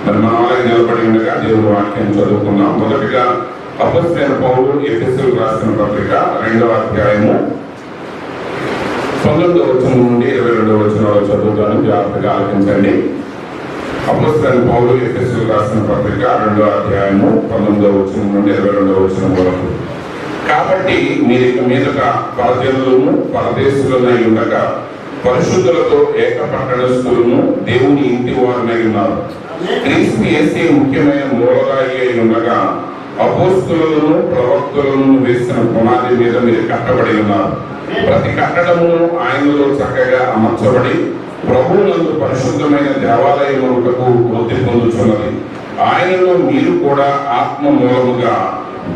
మరి మన వాళ్ళకి నిలబడి ఉండగా దేవుని వాక్యం చదువుకుందాం. మొదటిగా అపొస్తలుడైన పౌలు ఎఫెసీయులకు రాసిన పత్రిక 2వ అధ్యాయము 19వ వచనం నుండి 22వ వచనం చదువుతాను, జాగ్రత్తగా ఆలకించండి. అపొస్తలుడైన పౌలు ఎఫెసీయులకు రాసిన పత్రిక 2వ అధ్యాయము 19వ వచనం నుండి 22వ వచనం వరకు. కాబట్టి మీరు ఇక మీదట పరజనులను పరదేశులనై ఉండగా పరిశుద్ధులతో ఏక పట్టణస్థులను దేవుని ఇంటి వారినై ఉన్నారు. క్రీస్తు యేసే ముఖ్యమైన మూలరాయి అయి ఉండగా అపోస్తలులను ప్రవక్తలను వేసిన పునాది మీద మీరు కట్టబడి ఉన్నారు. ప్రతి కట్టడమును ఆయనలో చక్కగా అమర్చబడి ప్రభువునందు పరిశుద్ధమైన దేవాలయమునకు వృద్ధి పొందుచున్నది. ఆయనలో మీరు కూడా ఆత్మ మూలముగా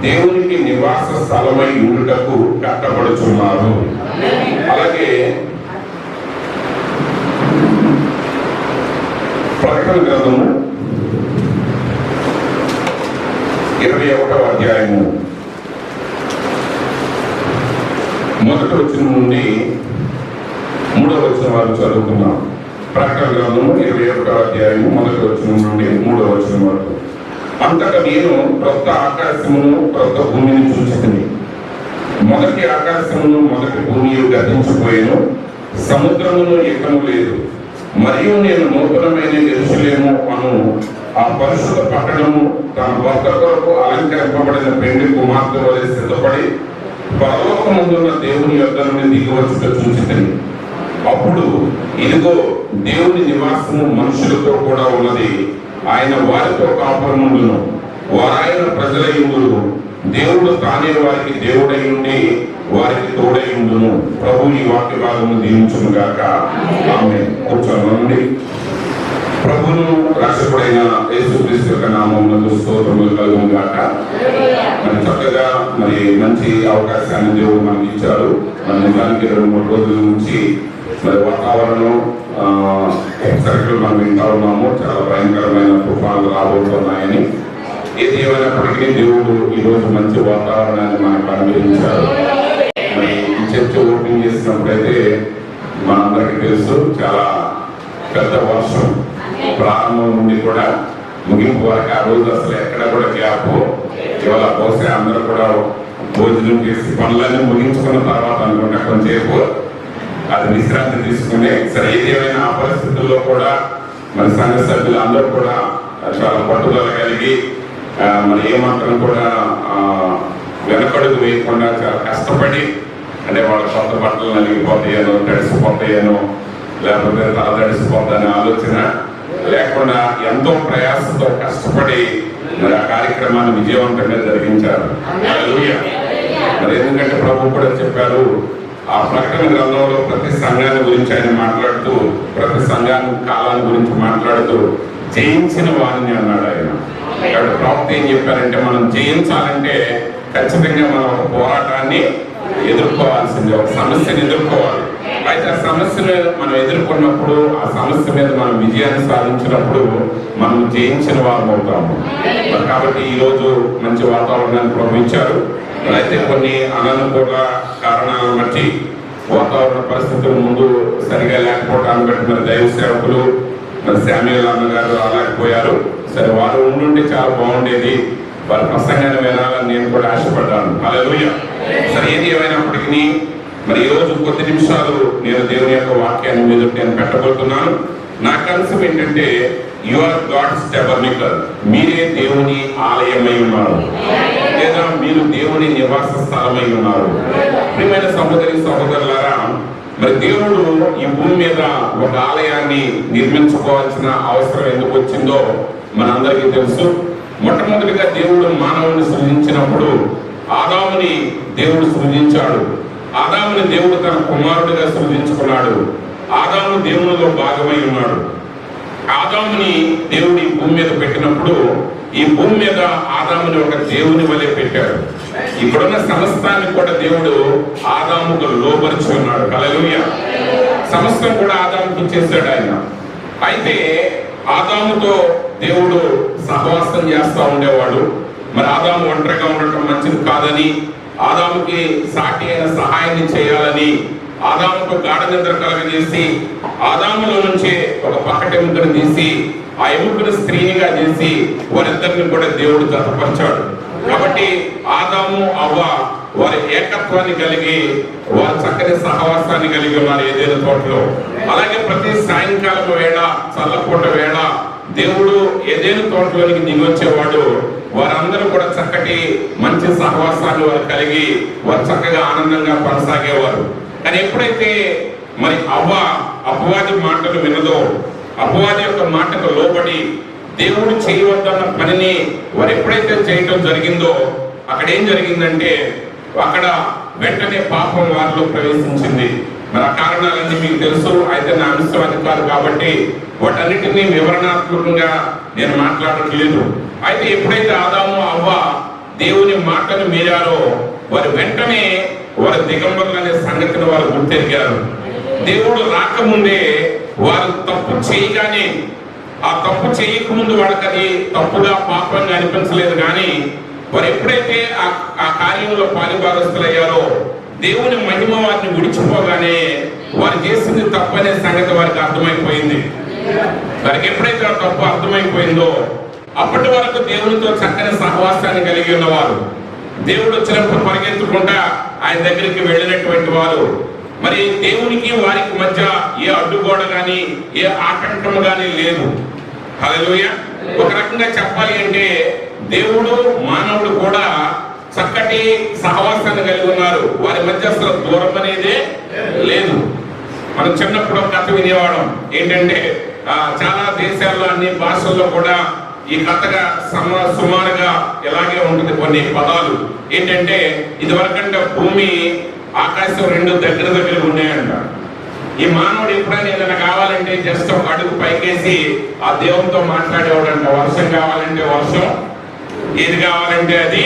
దేవునికి నివాస స్థలమై ఉండుటకు కట్టబడుచున్నారు. అలాగే ప్రకటన గ్రంథము 21వ అధ్యాయము 1వ వచనం నుండి 3వ వచనం వరకు చదువుకున్నాం. ప్రకటన గ్రంథము 21వ అధ్యాయము 1వ వచనం నుండి 3వ వచనం వరకు. అంతటా నేను క్రొత్త ఆకాశమును క్రొత్త భూమిని చూచితిని. మొదటి ఆకాశమును మొదటి భూమియు గతించిపోయెను, సముద్రమును ఎక్కను లేదు. మరియు నేను నూతనమైన యెరూషలేము అను ఆ పరిశుద్ధ పట్టణము తన భర్త కొరకు అలంకరింపబడిన పెండ్లి కుమార్తె వలె సిద్ధపడి పరలోకమందున్న దేవుని యొద్ద నుండి దిగివచ్చుట చూచితిని. అప్పుడు ఇదిగో దేవుని నివాసము మనుషులతో కూడా ఉన్నది. ఆయన వారితో కాపురముండును, వారాయన ప్రజలై ఉండును. దేవుడు తానే వారికి దేవుడై ఉండి వారికి తోడై ఉండును. ప్రభు ఈ వాక్య భాగము దీవించును గాక. ఆమేన్. కూర్చోండి. ప్రభువును రక్షకుడైన యేసుక్రీస్తు యొక్క నామమునకు స్తోత్రములు కలుగును గాక. మరి చక్కగా మంచి అవకాశాన్ని దేవుడు మనకి ఇచ్చారు. మన నిజానికి 2-3 రోజుల నుంచి మరి వాతావరణం హెచ్చరికలు మనం వింటా ఉన్నాము. చాలా భయంకరమైన తుఫాన్లు రాబోతున్నాయని. ఏది ఏమైనప్పటికీ దేవుడు ఈరోజు మంచి వాతావరణాన్ని మనకు అనుగ్రహించారు. మరి చర్చ ఓపెన్ చేసినప్పుడైతే మనందరికీ తెలుసు, చాలా పెద్ద వర్షం ప్రారంభం నుండి కూడా ముగింపు వరకు ఆ రోజు అసలు ఎక్కడ కూడా గ్యాప్. ఇవాళ బహుశా అందరూ కూడా భోజనం చేసి పనులన్నీ ముగించుకున్న తర్వాత అనుకుంటా కొంచెంసేపు అది విశ్రాంతి తీసుకునే. సరే, ఏది ఏమైనా ఆ పరిస్థితుల్లో కూడా మరి సంఘ సభ్యులు అందరూ కూడా చాలా పట్టుదల కలిగి మరి ఏమాత్రం కూడా వెనకడుగు వేయకుండా చాలా కష్టపడి, అంటే వాళ్ళ కొత్త బట్టలు నలిగిపోతాయనో తడిసిపోతాయనో లేకపోతే తల తడిసిపోతాయనే ఆలోచన లేకుండా ఎంతో ప్రయాసంతో కష్టపడి మరి ఆ కార్యక్రమాన్ని విజయవంతంగా జరిగించారు. మరి ఎందుకంటే ప్రభు కూడా చెప్పారు, ఆ ప్రకటన గ్రంథంలో ప్రతి సంఘాన్ని గురించి ఆయన మాట్లాడుతూ, ప్రతి సంఘాన్ని కాలాన్ని గురించి మాట్లాడుతూ జయించిన వారిని అన్నాడు ఆయన. ఇక్కడ ప్రాప్తి ఏం చెప్పారంటే, మనం జయించాలంటే ఖచ్చితంగా మనం ఒక పోరాటాన్ని ఎదుర్కోవాల్సిందే, ఒక సమస్యను ఎదుర్కోవాలి. అయితే ఆ సమస్యను మనం ఎదుర్కొన్నప్పుడు, ఆ సమస్య మీద మనం విజయాన్ని సాధించినప్పుడు మనం జయించిన వారు అవుతాము. కాబట్టి ఈరోజు మంచి వాతావరణాన్ని ప్రోత్సహించారు. అయితే కొన్ని అనానుకూల కారణాలను బట్టి వాతావరణ పరిస్థితులు ముందు సరిగా లేకపోవటాన్ని బట్టి మరి దైవ సేవకులు మరి శామ్యూయల్ అన్నగారు రాలేకపోయారు. సరే, వారు ఉండుంటే చాలా బాగుండేది, వారి ప్రసంగాన్ని వినాలని నేను కూడా ఆశపడ్డాను. హల్లెలూయా. సరే, ఏది ఏమైనప్పటికీ మరి ఈరోజు కొద్ది నిమిషాలు నేను దేవుని యొక్క వాక్యాన్ని మీద నేను పెట్టబోతున్నాను. నా కన్సెప్ట్ ఏంటంటే, యు ఆర్ గాడ్స్ టెబర్నికల్. మీరే దేవుని ఆలయమై ఉన్నారు, లేదా మీరు దేవుని నివాస స్థలమై ఉన్నారు. ప్రియమైన సహోదరి సహోదరులారా, మరి దేవుడు ఈ భూమి మీద ఒక ఆలయాన్ని నిర్మించుకోవాల్సిన అవసరం ఎందుకు వచ్చిందో మనందరికీ తెలుసు. మొట్టమొదటిగా దేవుడు మానవుని సృజించినప్పుడు ఆదాముని దేవుడు సృజించాడు. ఆదాముని దేవుడు తన కుమారుడిగా సృజించుకున్నాడు. ఆదాము దేవునిలో భాగమై ఉన్నాడు. ఆదాముని దేవుడు ఈ భూమి మీద పెట్టినప్పుడు ఈ భూమి మీద ఆదాముని ఒక దేవుని వలె పెట్టాడు. ఇప్పుడున్న సమస్తాన్ని కూడా దేవుడు ఆదాముకు లోబరిచి ఉన్నాడు. హల్లెలూయా. సమస్తం కూడా ఆదాముకి ఇచ్చేసాడు ఆయన. అయితే ఆదాముతో దేవుడు సహవాసం చేస్తూ ఉండేవాడు. మరి ఆదాము ఒంటరిగా ఉండటం మంచిది కాదని, ఆదాముకి సాటి అయిన సహాయాన్ని చేయాలని ఆదాముకు గాఢ నిద్ర కలగజేసి ఆదాములో నుంచి ఒక పక్కటెముకను తీసి ఆ ఎముకను స్త్రీనిగా చేసి వారిద్దరిని కూడా దేవుడు జతపరిచాడు. కాబట్టి ఆదాము అవ్వ వారి ఏకత్వాన్ని కలిగి వారి చక్కని సహవాసాన్ని కలిగి ఉన్నారు ఏదైనా తోటలో. అలాగే ప్రతి సాయంకాలం వేళ, చల్లపూట వేళ దేవుడు ఏదైనా తోటలోనికి దిగి వచ్చేవాడు. వారందరూ కూడా చక్కటి మంచి సహవాసాన్ని వారు కలిగి వారు చక్కగా ఆనందంగా కొనసాగేవారు. కానీ ఎప్పుడైతే మరి అవ్వ అపవాది మాటలు వినదో, అపవాది యొక్క మాటకు లోబడి దేవుడు చేయవద్దన్న పనిని వారు ఎప్పుడైతే చేయటం జరిగిందో, అక్కడ ఏం జరిగిందంటే అక్కడ వెంటనే పాపం వారిలో ప్రవేశించింది. మరి ఆ కారణాలన్నీ మీకు తెలుసు. అయితే నా అంశం అది కాదు కాబట్టి వాటన్నిటినీ వివరణాత్మకంగా నేను మాట్లాడట్లేదు. అయితే ఎప్పుడైతే ఆదాము అవ్వ దేవుని మాటను మీరారో వారు వెంటనే వారు దిగంబరులు అనే సంగతిని వారు గుర్తెరిగారు. దేవుడు రాకముందే వారు తప్పు చేయగానే, ఆ తప్పు చేయకముందు వాళ్ళకి అది తప్పుగా పాపంగా అనిపించలేదు. కానీ వారు ఎప్పుడైతే ఆ కార్యంలో పాలుభాగస్తులయ్యారో దేవుని మహిమ వారిని విడిచిపోగానే వారు చేసింది తప్పు అనే సంగతి వారికి అర్థమైపోయింది. వారికి ఎప్పుడైతే ఆ తప్పు అర్థమైపోయిందో అప్పటి వరకు దేవునితో చక్కని సహవాసాన్ని కలిగి ఉన్నవారు, దేవుడు వచ్చినప్పుడు పరిగెత్తుకుంటా ఆయన దగ్గరికి వెళ్ళినటువంటి వారు, మరి దేవునికి వారికి మధ్య ఏ అడ్డుగోడ కానీ ఏ ఆటంకం కానీ లేదు. హల్లెలూయా. ఒక రకంగా చెప్పాలి అంటే దేవుడు మానవుడు కూడా చక్కటి సహవాసాన్ని కలిగి ఉన్నారు. వారి మధ్య అసలు దూరం అనేదే లేదు. మనం చిన్నప్పుడు కథ వినేవాళ్ళం ఏంటంటే చాలా దేశాల్లో అన్ని భాషల్లో కూడా ఈ కథగా సుమారుగా ఎలాగే ఉంటుంది. కొన్ని పదాలు ఏంటంటే ఇదివరకంటే భూమి ఆకాశం రెండు దగ్గర ఉన్నాయంట. ఈ మానవుడు ఎప్పుడైనా ఏదైనా కావాలంటే జస్ట్ ఒక అడుగు పైకేసి ఆ దేవునితో మాట్లాడేవాడంట. వర్షం కావాలంటే వర్షం, ఏది కావాలంటే అది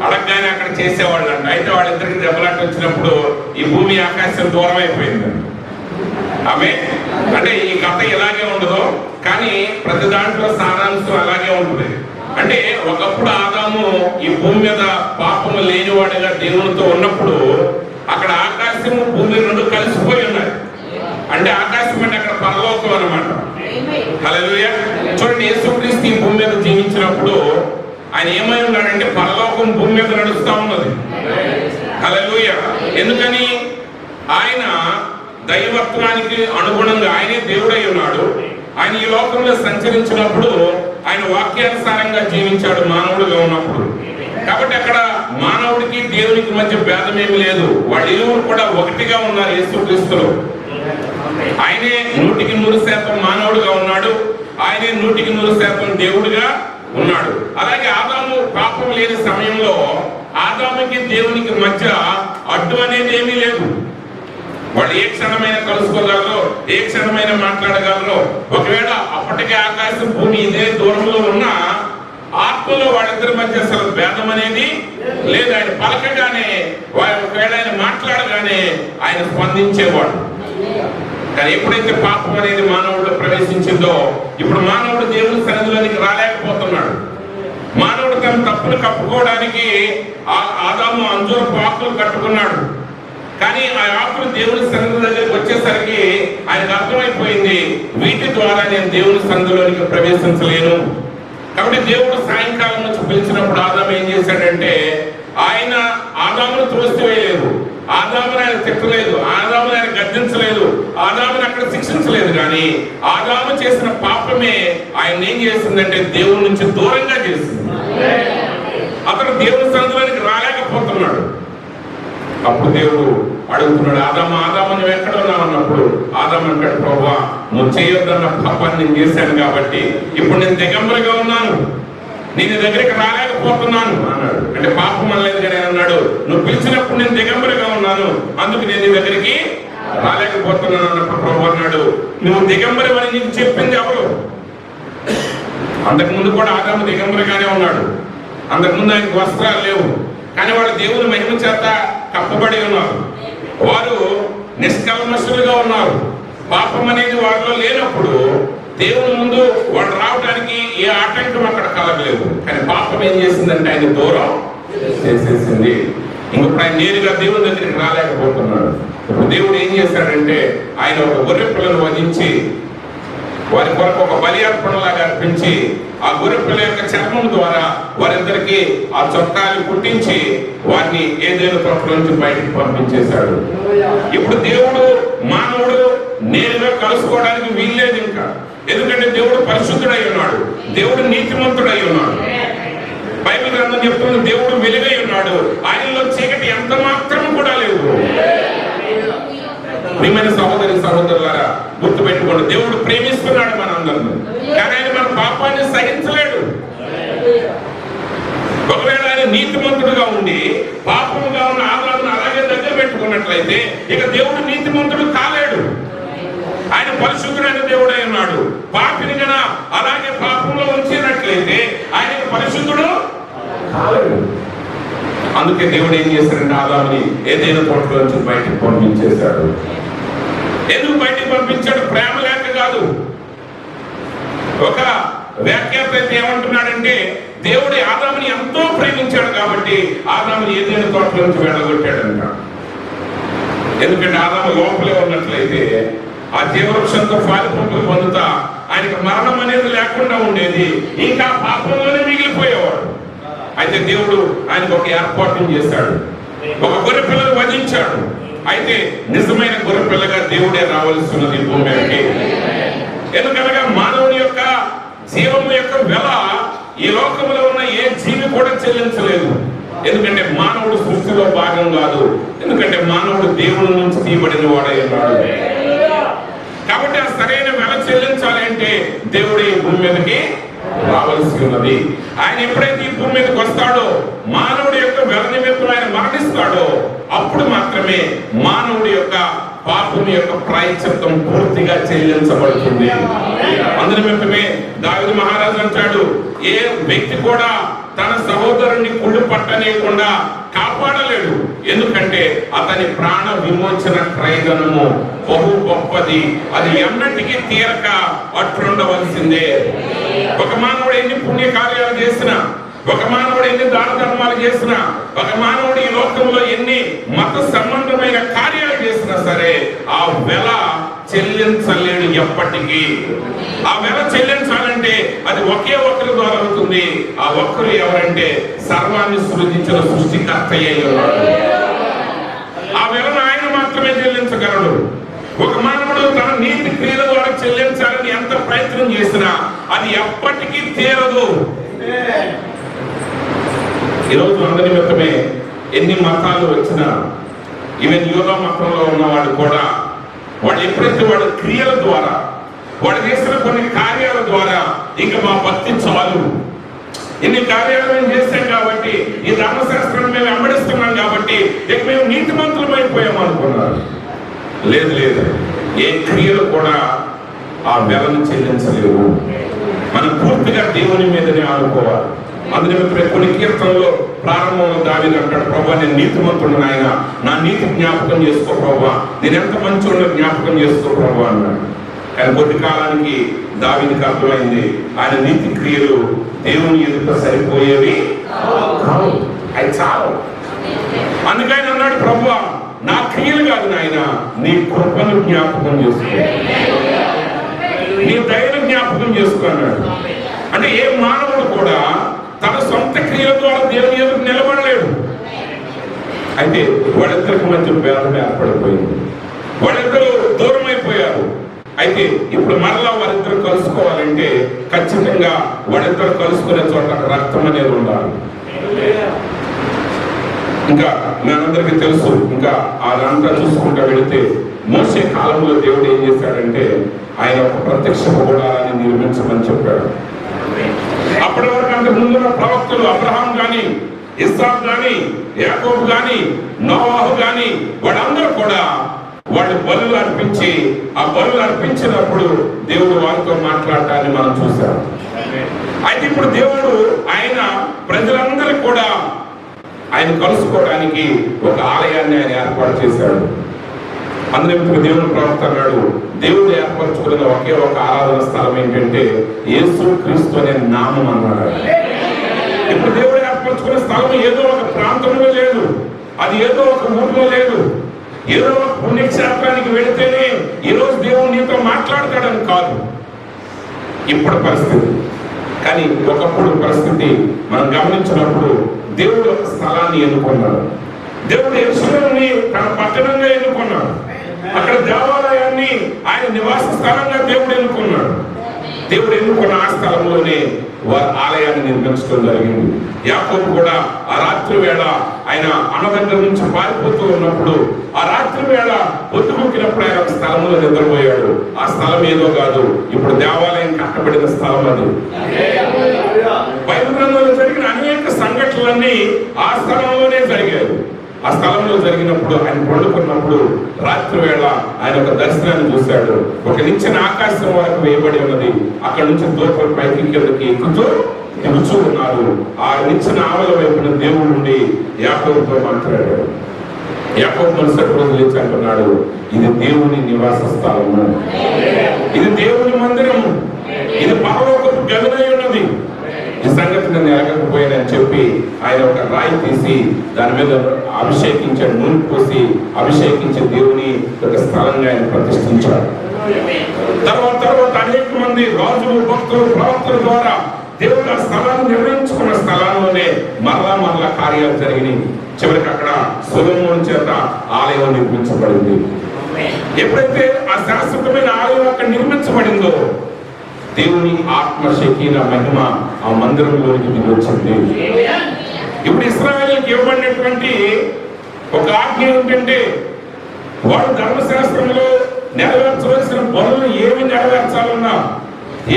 అడగగానే అక్కడ చేసేవాళ్ళంట. అయితే వాళ్ళిద్దరికి దెబ్బలాట వచ్చినప్పుడు ఈ భూమి ఆకాశం దూరం అయిపోయింది. ఆమె అంటే ఈ కథ ఇలాగే ఉండదు, కానీ ప్రతి దాంట్లో సారాంశం అలాగే ఉంటుంది. అంటే ఒకప్పుడు ఆదాము ఈ భూమి మీద పాపము లేనివాడిగా దేవునితో ఉన్నప్పుడు అక్కడ ఆకాశము భూమి రెండు కలిసిపోయి ఉన్నాయి. అంటే ఆకాశం అంటే అక్కడ పరలోకం అన్నమాట. హల్లెలూయా. చూడండి, యేసుక్రీస్తు ఈ భూమి మీద జీవించినప్పుడు ఆయన ఏమై ఉన్నాడంటే పరలోకం భూమి మీద నడుస్తూ ఉన్నది. హల్లెలూయా. ఎందుకని? ఆయన దైవత్వానికి అనుగుణంగా ఆయనే దేవుడై ఉన్నాడు. ఆయన ఈ లోకంలో సంచరించినప్పుడు ఆయన వాక్యానుసారంగా జీవించాడు మానవుడిగా ఉన్నప్పుడు. కాబట్టి అక్కడ మానవుడికి దేవునికి మధ్య భేదం ఏమి లేదు. వాళ్ళ ఇరువురు కూడా ఒకటిగా ఉన్నారు యేసుక్రీస్తులో. ఆయనే 100% మానవుడిగా ఉన్నాడు, ఆయనే 100% దేవుడిగా ఉన్నాడు. అలాగే ఆదాము పాపం లేని సమయంలో ఆదాముకి దేవునికి మధ్య అడ్డు అనేది ఏమీ లేదు. వాళ్ళు ఏ క్షణమైన కలుసుకోగలరో, ఏ క్షణమైన మాట్లాడగలరో. ఒకవేళ అప్పటికే ఆకాశం భూమి ఇదే దూరంలో ఉన్న ఆత్మలో వాళ్ళిద్దరి మధ్య అసలు భేదం అనేది లేదు. ఆయన పలకగానే, ఒకవేళ ఆయన మాట్లాడగానే ఆయన స్పందించేవాడు. కానీ ఎప్పుడైతే పాపం అనేది మానవుడు ప్రవేశించిందో ఇప్పుడు మానవుడు దేవుని సన్నిధిలోనికి రాలేకపోతున్నాడు. మానవుడు తన తప్పులు కప్పుకోవడానికి ఆదాము అంజూరపు ఆకులు కట్టుకున్నాడు. కానీ ఆ ఆకులు దేవుని సన్నిధి దగ్గరికి వచ్చేసరికి ఆయనకు అర్థమైపోయింది, వీటి ద్వారా నేను దేవుని సన్నిధిలోనికి ప్రవేశించలేను. కాబట్టి దేవుడు సాయంకాలం నుంచి పిలిచినప్పుడు ఆదాము ఏం చేశాడంటే ఆయన ఆదామును త్రోసివేయలేదు, ఆదామును ఆయన తిట్టలేదు, ఆదామును ఆయన గద్దించలేదు, ఆదామును అక్కడ శిక్షించలేదు. కానీ ఆదాము చేసిన పాపమే ఆయన ఏం చేసిందంటే దేవుడి నుంచి దూరంగా చేసింది. అతను దేవుని సన్నిధిలోనికి రాలేకపోతున్నాడు. అప్పుడు దేవుడు అడుగుతున్నాడు, ఆదాము నువ్వు ఎక్కడ ఉన్నావు అన్నప్పుడు ఆదాము అంటాడు, ప్రభువా నువ్వు చేయొద్దన్న పాపాన్ని నేను చేశాను కాబట్టి ఇప్పుడు నేను దిగంబరిగా ఉన్నాను, నేను దగ్గరికి రాలేకపోతున్నాను అన్నాడు. అంటే పాపం అనలేదు కానీ అన్నాడు, నువ్వు పిలిచినప్పుడు నేను దిగంబరిగా ఉన్నాను, అందుకు నేను నీ దగ్గరికి రాలేకపోతున్నాను అన్నప్పుడు ప్రభు అన్నాడు, నువ్వు దిగంబరి అని నీకు చెప్పింది ఎవరు? అంతకుముందు కూడా ఆదాము దిగంబరిగానే ఉన్నాడు. అంతకుముందు ఆయనకు వస్త్రాలు లేవు, కానీ వాళ్ళు దేవుని మహిమ చేత కప్పబడి ఉన్నారు. వారు నిష్కల్మషులుగా ఉన్నారు. పాపం అనేది వారిలో లేనప్పుడు దేవుని ముందు వాడు రావడానికి ఏ ఆటంకం అక్కడ కలగలేదు. కానీ పాపం ఏం చేసిందంటే ఆయన దూరం చేసేసింది. ఇంకొప్పుడు ఆయన నేరుగా దేవుని దగ్గరికి రాలేకపోతున్నాడు. ఇప్పుడు దేవుడు ఏం చేశాడంటే ఆయన ఒక గొర్రె పిల్లను వధించి వారి కొరకు ఒక బలి అర్పణలాగా అర్పించి ఆ గొర్రె పిల్ల యొక్క చర్మం ద్వారా వారిద్దరికి ఆ చొక్కాలు కుట్టించి వారిని ఏదైనా తోట నుంచి బయటికి పంపించేశాడు. ఇప్పుడు దేవుడు మానవుడు నేరుగా కలుసుకోవడానికి వీల్లేదు ఇంకా. ఎందుకంటే దేవుడు పరిశుద్ధుడై ఉన్నాడు, దేవుడు నీతిమంతుడై ఉన్నాడు. బైబిల్ గ్రంథం చెప్తుంది దేవుడు వెలుగై ఉన్నాడు, ఆయనలో చీకటి ఎంత మాత్రం కూడా లేదు. ప్రియమైన సహోదరి సహోదరులారా, గుర్తుపెట్టుకోండి, దేవుడు ప్రేమిస్తున్నాడు మనందరినీ, కానీ ఆయన మన పాపాన్ని సహించలేడు. ఒకవేళ ఆయన నీతిమంతుడుగా ఉండి పాపముగా ఉన్న ఆదాలను అలాగే దగ్గర పెట్టుకున్నట్లయితే ఇక దేవుడు నీతిమంతుడు కాలేడు. ఆయన పరిశుద్ధుడైన దేవుడై ఉన్నాడు. పాపిని గన అలాగే పాపంలో ఉంచినట్లయితే ఆయన పరిశుద్ధుడు కాలేడు. అందుకే దేవుడు ఏం చేశాడంటే ఆదాముని ఏదైనా తోటలో నుంచి బయటికి పంపించేశాడు. ఎందుకు బయటికి పంపించాడు? ప్రేమ లేక కాదు. ఒక వ్యాఖ్యాత అయితే ఏమంటున్నాడంటే దేవుడు ఆదాముని ఎంతో ప్రేమించాడు కాబట్టి ఆదాముని ఏదైనా తోటలో నుంచి వెళ్ళగొట్టాడంట. ఎందుకంటే ఆదాము లోపలే ఉన్నట్లయితే ఆ జీవవృక్షంతో ఫలింపులు పొందుతా ఆయనకి మరణం అనేది లేకుండా ఉండేది, ఇంకా పాపంలోనే మిగిలిపోయేవాడు. అయితే దేవుడు ఆయనకు ఒక ఏర్పాటును చేశాడు, ఒక గొర్రె పిల్లను వధించాడు. అయితే నిజమైన గొర్రె పిల్లగా దేవుడే రావాల్సి ఉన్నది భూమి మీదకి. ఎందుకనగా మానవుని యొక్క జీవము యొక్క వెల ఈ లోకంలో ఉన్న ఏ జీవి కూడా చెల్లించలేదు. ఎందుకంటే మానవుడు సృష్టిలో భాగం కాదు, ఎందుకంటే మానవుడు దేవుడి నుంచి తీయబడిన వాడై ఉన్నాడు. కాబట్టి ఆ సరైన వెల చెల్లించాలి అంటే దేవుడే ఈ భూమి మీదకి రావాల్సి ఉన్నది. ఆయన ఎప్పుడైతే ఈ భూమి మీదకి వస్తాడో, మానవుడి యొక్క వెల నిమిత్తం ఆయన మరణిస్తాడో, అప్పుడు మాత్రమే మానవుడి యొక్క పాపం యొక్క ప్రాయశ్చిత్తం పూర్తిగా చెల్లించబడుతుంది. అందునిమిత్తమే దావీదు మహారాజు అంటాడు, ఏ వ్యక్తి కూడా తన సహోదరుని కుళ్ళు పట్టనీయకుండా కాపాడలేడు, ఎందుకంటే అతని ప్రాణ విమోచన క్రయధనము బహు గొప్పది, అది ఎన్నటికీ తీరక అట్లుండవలసిందే. ఒక మానవుడు ఎన్ని పుణ్య కార్యాలు చేసినా, ఒక మానవుడు ఎన్ని దాన ధర్మాలు చేసినా, ఒక మానవుడు ఈ లోకంలో ఎన్ని మత సంబంధమైన కార్యాలు చేసినా సరే ఆ వెల చెల్లించలేడు ఎప్పటికీ. ఆ వెల చెల్లించాలంటే అది ఒకే ఒక్కరి ద్వారా అవుతుంది. ఆ ఒక్కరు ఎవరంటే సర్వాన్ని సృజించిన సృష్టికర్త అయి ఉన్నాడు. ఆ వెలను ఆయన మాత్రమే చెల్లించగలడు. ఒక మానవుడు తన నీతి క్రియల ద్వారా చెల్లించాలని ఎంత ప్రయత్నం చేసినా అది ఎప్పటికీ తీరదు. ఈరోజు అందరి నిమిత్తమే ఎన్ని మతాలు వచ్చినా, ఈవెన్ యోగా మతంలో ఉన్నవాడు కూడా వాడు ఎప్పుడైతే వాడు క్రియల ద్వారా, వాడు చేసిన కొన్ని కార్యాల ద్వారా ఇంకా మా భక్తి చాలు, ఇన్ని కార్యాలు మేము చేస్తాం కాబట్టి, ఈ ధర్మశాస్త్రాన్ని మేము వెంబడిస్తున్నాం కాబట్టి ఇక మేము నీతిమంతులం అయిపోయాం అనుకున్నారు. లేదు లేదు, ఏ క్రియలు కూడా ఆ వెలను చెల్లించలేవు. మనం పూర్తిగా దేవుని మీదనే ఆడుకోవాలి. అందుకే కొన్ని కీర్తనలో ప్రారంభంలో దావీదు అంటాడు, ప్రభా నేను నీతిమంతుడు నాయన, నా నీతి జ్ఞాపకం చేసుకో ప్రభా, నేను ఎంత మంచోడో జ్ఞాపకం చేసుకో ప్రభా అన్నాడు. కానీ కొద్ది కాలానికి దావీదుకి అర్థమైంది ఆయన నీతి క్రియలు దేవుని ఎదుట సరిపోయేవి కావు, అవి చాలు. అందుకని అన్నాడు, ప్రభువా నా క్రియలు కాదు నాయన, నీ కృపను జ్ఞాపకం చేసుకో, నీ దయను జ్ఞాపకం చేసుకో అన్నాడు. అంటే ఏ మానవుడు కూడా తన సొంత క్రియల ద్వారా దేవుని ఎదురు నిలబడలేడు. అయితే వాళ్ళిద్దరికి మధ్య భేదం ఏర్పడిపోయింది, వాళ్ళిద్దరూ దూరం అయిపోయారు. అయితే ఇప్పుడు మరలా వారిద్దరు కలుసుకోవాలంటే ఖచ్చితంగా వాళ్ళిద్దరు కలుసుకునే చోట రక్తం అనేది ఉండాలి. ఇంకా మనందరికీ తెలుసు, ఇంకా అదంతా చూసుకుంటూ వెళితే మోసే కాలంలో దేవుడు ఏం చేశాడంటే ఆయన ఒక ప్రత్యక్ష గుడారాన్ని నిర్మించమని చెప్పాడు. అప్పటి వరకు అంత ముందున్న ప్రవక్తలు అబ్రహాం గాని, ఇస్సాకు గాని, యాకోబు గాని, నోవాహు గాని వాళ్ళందరూ కూడా వాళ్ళు బలులు అర్పించి, ఆ బలులు అర్పించినప్పుడు దేవుడు వారితో మాట్లాడటాన్ని మనం చూసాం. అయితే ఇప్పుడు దేవుడు ఆయన ప్రజలందరూ కూడా ఆయన కలుసుకోవడానికి ఒక ఆలయాన్ని ఆయన ఏర్పాటు చేశాడు. అందులో దేవుడు ప్రవక్త అన్నాడు, దేవుడు ఏర్పరచుకున్న ఒకే ఒక ఆరాధన స్థలం ఏంటంటే యేసు క్రీస్తు అనే నామం అన్నాడు. ఇప్పుడు దేవుడు ఏర్పరచుకునే స్థలం ఏదో ఒక ప్రాంతంలో లేదు, అది ఏదో ఒక ఊరిలో లేదు, ఏదో ఒక పుణ్యక్షేత్రానికి వెళితేనే ఈరోజు దేవుడు నీతో మాట్లాడతాడని కాదు. ఇప్పుడు పరిస్థితి. కానీ ఒకప్పుడు పరిస్థితి మనం గమనించినప్పుడు దేవుడు ఒక స్థలాన్ని ఎన్నుకున్నాడు. దేవుడు యెరూషలేముని తన పట్టణంగా ఎన్నుకున్నాడు. అక్కడ దేవాలయాన్ని ఆయన నివాస స్థలంగా దేవుడు ఎన్నుకున్నాడు. దేవుడు ఎన్నుకున్న ఆ స్థలంలోనే వారి ఆలయాన్ని నిర్మించడం జరిగింది. యాకోబు కూడా ఆ రాత్రి వేళ ఆయన అన్న దగ్గర నుంచి పారిపోతూ ఉన్నప్పుడు ఆ రాత్రి వేళ పొద్దుముక్కినప్పుడు ఆయన ఒక స్థలంలో నిద్రపోయాడు. ఆ స్థలం ఏదో కాదు, ఇప్పుడు దేవాలయం కట్టబడిన స్థలం అది. బైబిల్ గ్రంథంలో జరిగిన అనేక సంఘటనలన్నీ ఆ స్థలంలోనే జరిగాయి. ఆ స్థలంలో జరిగినప్పుడు ఆయన పండుకున్నప్పుడు రాత్రి వేళ ఆయన ఒక దర్శనాన్ని చూశాడు. ఒక నిచ్చెన ఆకాశం వరకు వేయబడి ఉన్నది. అక్కడ నుంచి దూతలు పైకి కిందకి ఎక్కుతూ ఉన్నారు. ఆ నిచ్చెన ఆవల వైపున దేవుడు నుండి యాకోబుతో మాట్లాడాడు. యాకోబు మరుసటి రోజు లేచి అంటున్నాడు, ఇది దేవుని నివాస స్థలము, ఇది దేవుని మందిరము, ఇది పరలోకపు గదినై ఉన్నది. ఈ సంగతి నేను ఎరగకపోయానని చెప్పి ఆయన ఒక రాయి తీసి దాని మీద అభిషేకించాడు, నూనె పోసి అభిషేకించి దేవుని ఒక స్థలంగా ఆయన ప్రతిష్ఠించాడు. తర్వాత అనేక మంది రాజులు, భక్తులు, ప్రవక్తల ద్వారా దేవుడు ఆ స్థలాన్ని నిర్ణయించుకున్న స్థలాల్లోనే మరలా కార్యాలు జరిగినాయి. చివరికి అక్కడ సొలొమోను చేత ఆలయం నిర్మించబడింది. ఎప్పుడైతే ఆ శాశ్వతమైన ఆలయం అక్కడ నిర్మించబడిందో దేవుని ఆత్మ శకీన మహిమ ఆ మందిరంలోనికి దిగి వచ్చింది. ఇప్పుడు ఇశ్రాయేలుకి ఇవ్వబడినటువంటి ఒక ఆజ్ఞ ఏంటంటే వాడు ధర్మశాస్త్రంలో నెరవేర్చవలసిన బలులు ఏమి నెరవేర్చాలన్నా,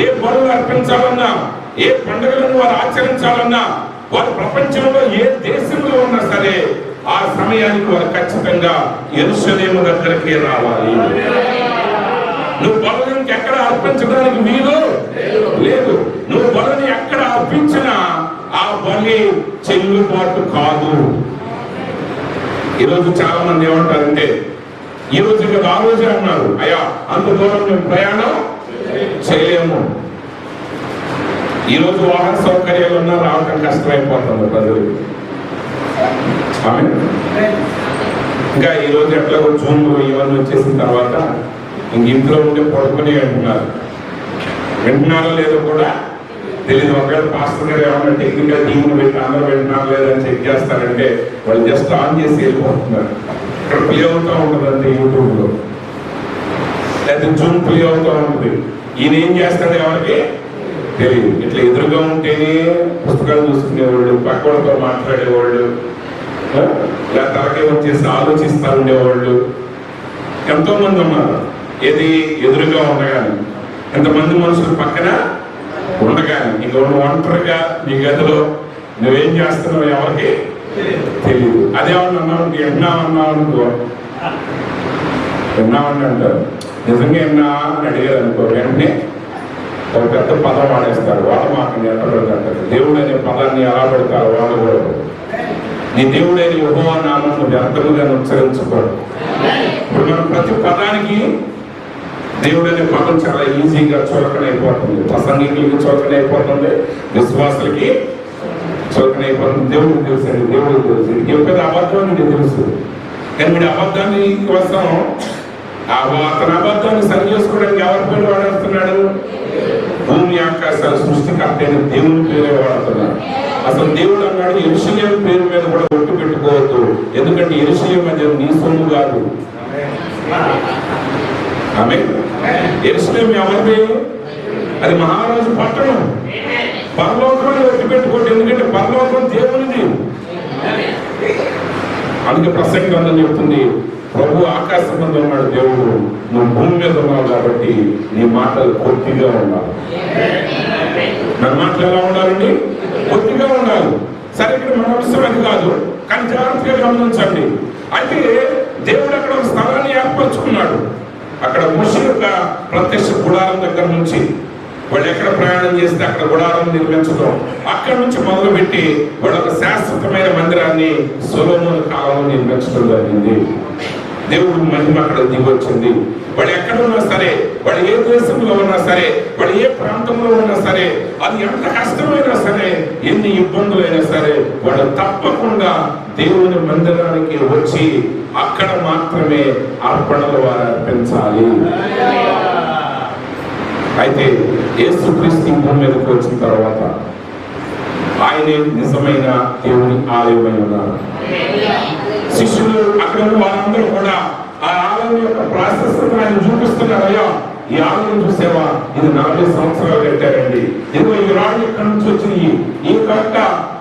ఏ బలులు అర్పించాలన్నా, ఏ పండుగలను వారు ఆచరించాలన్నా, వారు ప్రపంచంలో ఏ దేశంలో ఉన్నా సరే ఆ సమయానికి వారు ఖచ్చితంగా యెరూషలేము దగ్గరికి రావాలి. నువ్వు బలుని ఎక్కడ అర్పించడానికి వీలు లేదు. నువ్వు బలిని ఎక్కడ అర్పించినా ఆ బలి చెల్లుబాటు కాదు. ఈరోజు చాలా మంది ఏమంటారంటే, ఈ రోజు కదా ఆ రోజే అన్నారు, అయ్యా అంత దూరం మేము ప్రయాణం చేయలేము. ఈరోజు వాహన సౌకర్యాలు ఉన్నా రావటం కష్టమైపోతుంది ప్రజలు. ఇంకా ఈరోజు ఎట్లాగో జూన్లో ఇవన్నీ వచ్చేసిన తర్వాత ఇంక ఇంట్లో ఉంటే పడుకుని అంటున్నారు. వింటున్నారో లేదో కూడా తెలియదు. ఒకవేళ పాస్టర్ గారు ఏమన్నా టెక్నికల్ టీంను పెట్టి అందరూ వింటున్నారు లేదని చెక్ చేస్తారంటే వాళ్ళు జస్ట్ ఆన్ చేసి వెళ్ళిపోతున్నారు. ఇక్కడ ప్లే అవుతూ ఉంటుంది అంతే యూట్యూబ్లో, లేదా జూమ్ ప్లే అవుతూ ఉంటుంది. ఈయన ఏం చేస్తాడు ఎవరికి తెలియదు. ఇట్లా ఎదురుగా ఉంటేనే పుస్తకాలు చూసుకునేవాళ్ళు, పక్కవాళ్ళతో మాట్లాడేవాళ్ళు, ఇలా తరగే వచ్చేసి ఆలోచిస్తూ ఉండేవాళ్ళు ఎంతో మంది ఉన్నారు. ఏది ఎదురుగా ఉండగానే, ఎంతమంది మనుషులు పక్కన ఉండగానే, ఇంక ఒంటరిగా నీ గదిలో నువ్వేం చేస్తున్నావు ఎవరికి తెలియదు. అదేమన్నా అన్నావు, విన్నామన్నావు విన్నామని అంటారు. నిజంగా విన్నా అని అడిగారు అనుకో, వెంటనే ఒక పెద్ద పదం వాడేస్తారు. వాళ్ళు మాకు అంటారు. దేవుడు అనే పదాన్ని ఎలా పెడతారు వాళ్ళు కూడా. నీ దేవుడైన యెహోవా నామమును వ్యర్థముగా ఉచ్చరించుకోడు. ఇప్పుడు మనం ప్రతి పదానికి దేవుడు అనే పదం చాలా ఈజీగా చులకనైపోతుంది. ప్రసంగికులకి చులకనైపోతుంది, విశ్వాసులకి చులకనైపోతుంది. దేవుడికి తెలుసు, దేవుడికి తెలుసు. ఇది చెప్పేది అబద్ధం అని తెలుసు. కానీ వీడి అబద్ధాన్ని కోసం అతని అబద్ధాన్ని సరి చేసుకోవడానికి ఎవరి పేరు వాడేస్తున్నాడు? భూమి ఆకాశాల సృష్టికర్త అయిన దేవుని పేరే వాడుతున్నాడు. అసలు దేవుడు అన్నాడు, యెరూషలేము పేరు మీద కూడా ఒట్టు పెట్టుకోవద్దు, ఎందుకంటే యెరూషలేము అనేది నీ సొమ్ము కాదు. ఆమె యెరూషలేము ఎవరిది? అది మహారాజు పట్టణం. పరలోకం ఒట్టు పెట్టుకోవద్దు, ఎందుకంటే పరలోకం దేవునిది. అందుకే ప్రసంగ గ్రంథం చెప్తుంది, ప్రభు ఆకాశం మీద ఉన్నాడు దేవుడు, నువ్వు భూమి మీద ఉన్నావు కాబట్టి నీ మాటలు కొద్దిగా ఉండాలి. మన మాటలు ఎలా ఉండాలండి? కొద్దిగా ఉండాలి. సరే, ఇక్కడ మన అవసరం అది కాదు, కానీ జాగ్రత్తగా గమనించండి. అయితే దేవుడు అక్కడ ఒక స్థలాన్ని ఏర్పరచుకున్నాడు. అక్కడ మోషే యొక్క ప్రత్యక్ష గుడారం దగ్గర నుంచి వాళ్ళు ఎక్కడ ప్రయాణం చేస్తే అక్కడ గుడారం నిర్మించడం, అక్కడ నుంచి మొదలుపెట్టి వాళ్ళు ఒక శాశ్వతమైన మందిరాన్ని సొలొమోను కాలంలో నిర్మించడం జరిగింది. దేవుడు మహిమ అక్కడ దిగొచ్చింది. వాళ్ళు ఎక్కడ ఉన్నా సరే, వాళ్ళు ఏ దేశంలో ఉన్నా సరే, వాళ్ళు ఏ ప్రాంతంలో ఉన్నా సరే, అది ఎంత కష్టమైనా సరే, ఎన్ని ఇబ్బందులైనా సరే, వాళ్ళు తప్పకుండా దేవుని మందిరానికి వచ్చి అక్కడ మాత్రమే అర్పణలు వారు అర్పించాలి. అయితే యేసుక్రీస్తు భూమి మీదకి వచ్చిన తర్వాత ఆయనే నిజమైన దేవుని ఆలయమై ఉన్నారు. శిష్యులు అక్కడ ఉన్న వారందరూ కూడా ఆ ఆలయం యొక్క ప్రాశస్త్యం ఆయన చూపిస్తున్నారు. అయ్యా, ఈ ఆలయం చూసేవా, ఇది 40 సంవత్సరాలు కట్టారండి, ఇదిగో ఈ రాళ్ళు ఎక్కడి నుంచి వచ్చినాయి,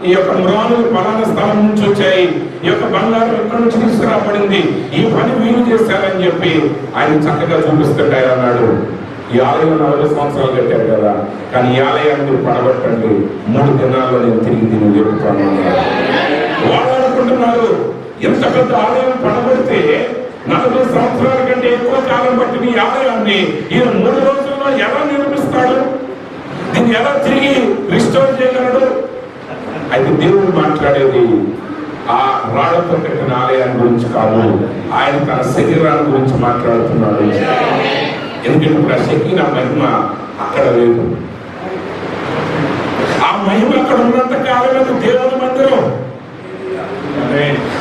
ఈ యొక్క మ్రాణులు పలానా స్థలం నుంచి వచ్చాయి, ఈ యొక్క బంగారం ఎక్కడి నుంచి తీసుకురాబడింది, ఈ పని వీలు చేశారని చెప్పి ఆయన చక్కగా చూపిస్తుంటారు. అన్నాడు, ఈ ఆలయం 40 సంవత్సరాలు కట్టారు కదా, కానీ ఈ ఆలయాన్ని పడగొట్టండి, 3 దినాల్లో నేను తిరిగి దీన్ని చెబుతాను. వాళ్ళు అనుకుంటున్నారు, ఎంత పెద్ద ఆలయం పడగొడితే 40 సంవత్సరాల కంటే ఎక్కువ కాలం పట్టిన ఈ ఆలయాన్ని ఈయన 3 రోజుల్లో ఎలా నిర్మిస్తాడు, దీన్ని ఎలా తిరిగి రిస్టోర్ చేయగలడు? అయితే దేవుడు మాట్లాడేది ఆ రాళ్లతో కట్టిన ఆలయాన్ని గురించి కాదు, ఆయన తన శరీరాన్ని గురించి మాట్లాడుతున్నాడు. ఎందుకంటే ఇప్పుడు ఆ శక్తి, నా మహిమ అక్కడ లేదు. ఆ మహిమ అక్కడ ఉన్నంత కాలం దేవుని మందిరం,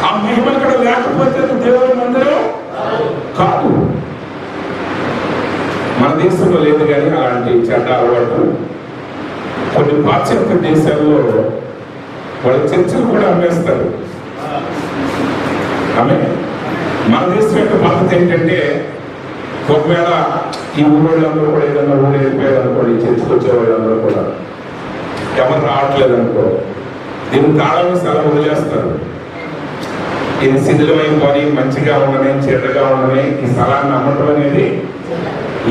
ఆ మహిమ అక్కడ లేకపోతే దేవుని మందిరం కాదు. మన దేశంలో లేదు కానీ అలాంటి చెడ్డ అలవాటు కొన్ని పాశ్చాత్య దేశాల్లో వాళ్ళ చర్చలు కూడా అమ్మేస్తారు. ఆమె మన దేశం యొక్క పద్ధతి ఏంటంటే, ఒకవేళ ఈ ఊళ్ళందరూ కూడా ఏదన్నా ఊరు వెళ్ళిపోయారు అనుకోండి, చర్చకు వచ్చే వాళ్ళందరూ కూడా ఎవరు రావట్లేదు అనుకో, దీన్ని తాళం అలా వదిలేస్తారు. ఇది శిథిలమైపోయి మంచిగా ఉండని చెడ్డగా ఉండని ఈ స్థలాన్ని అమ్మటం అనేది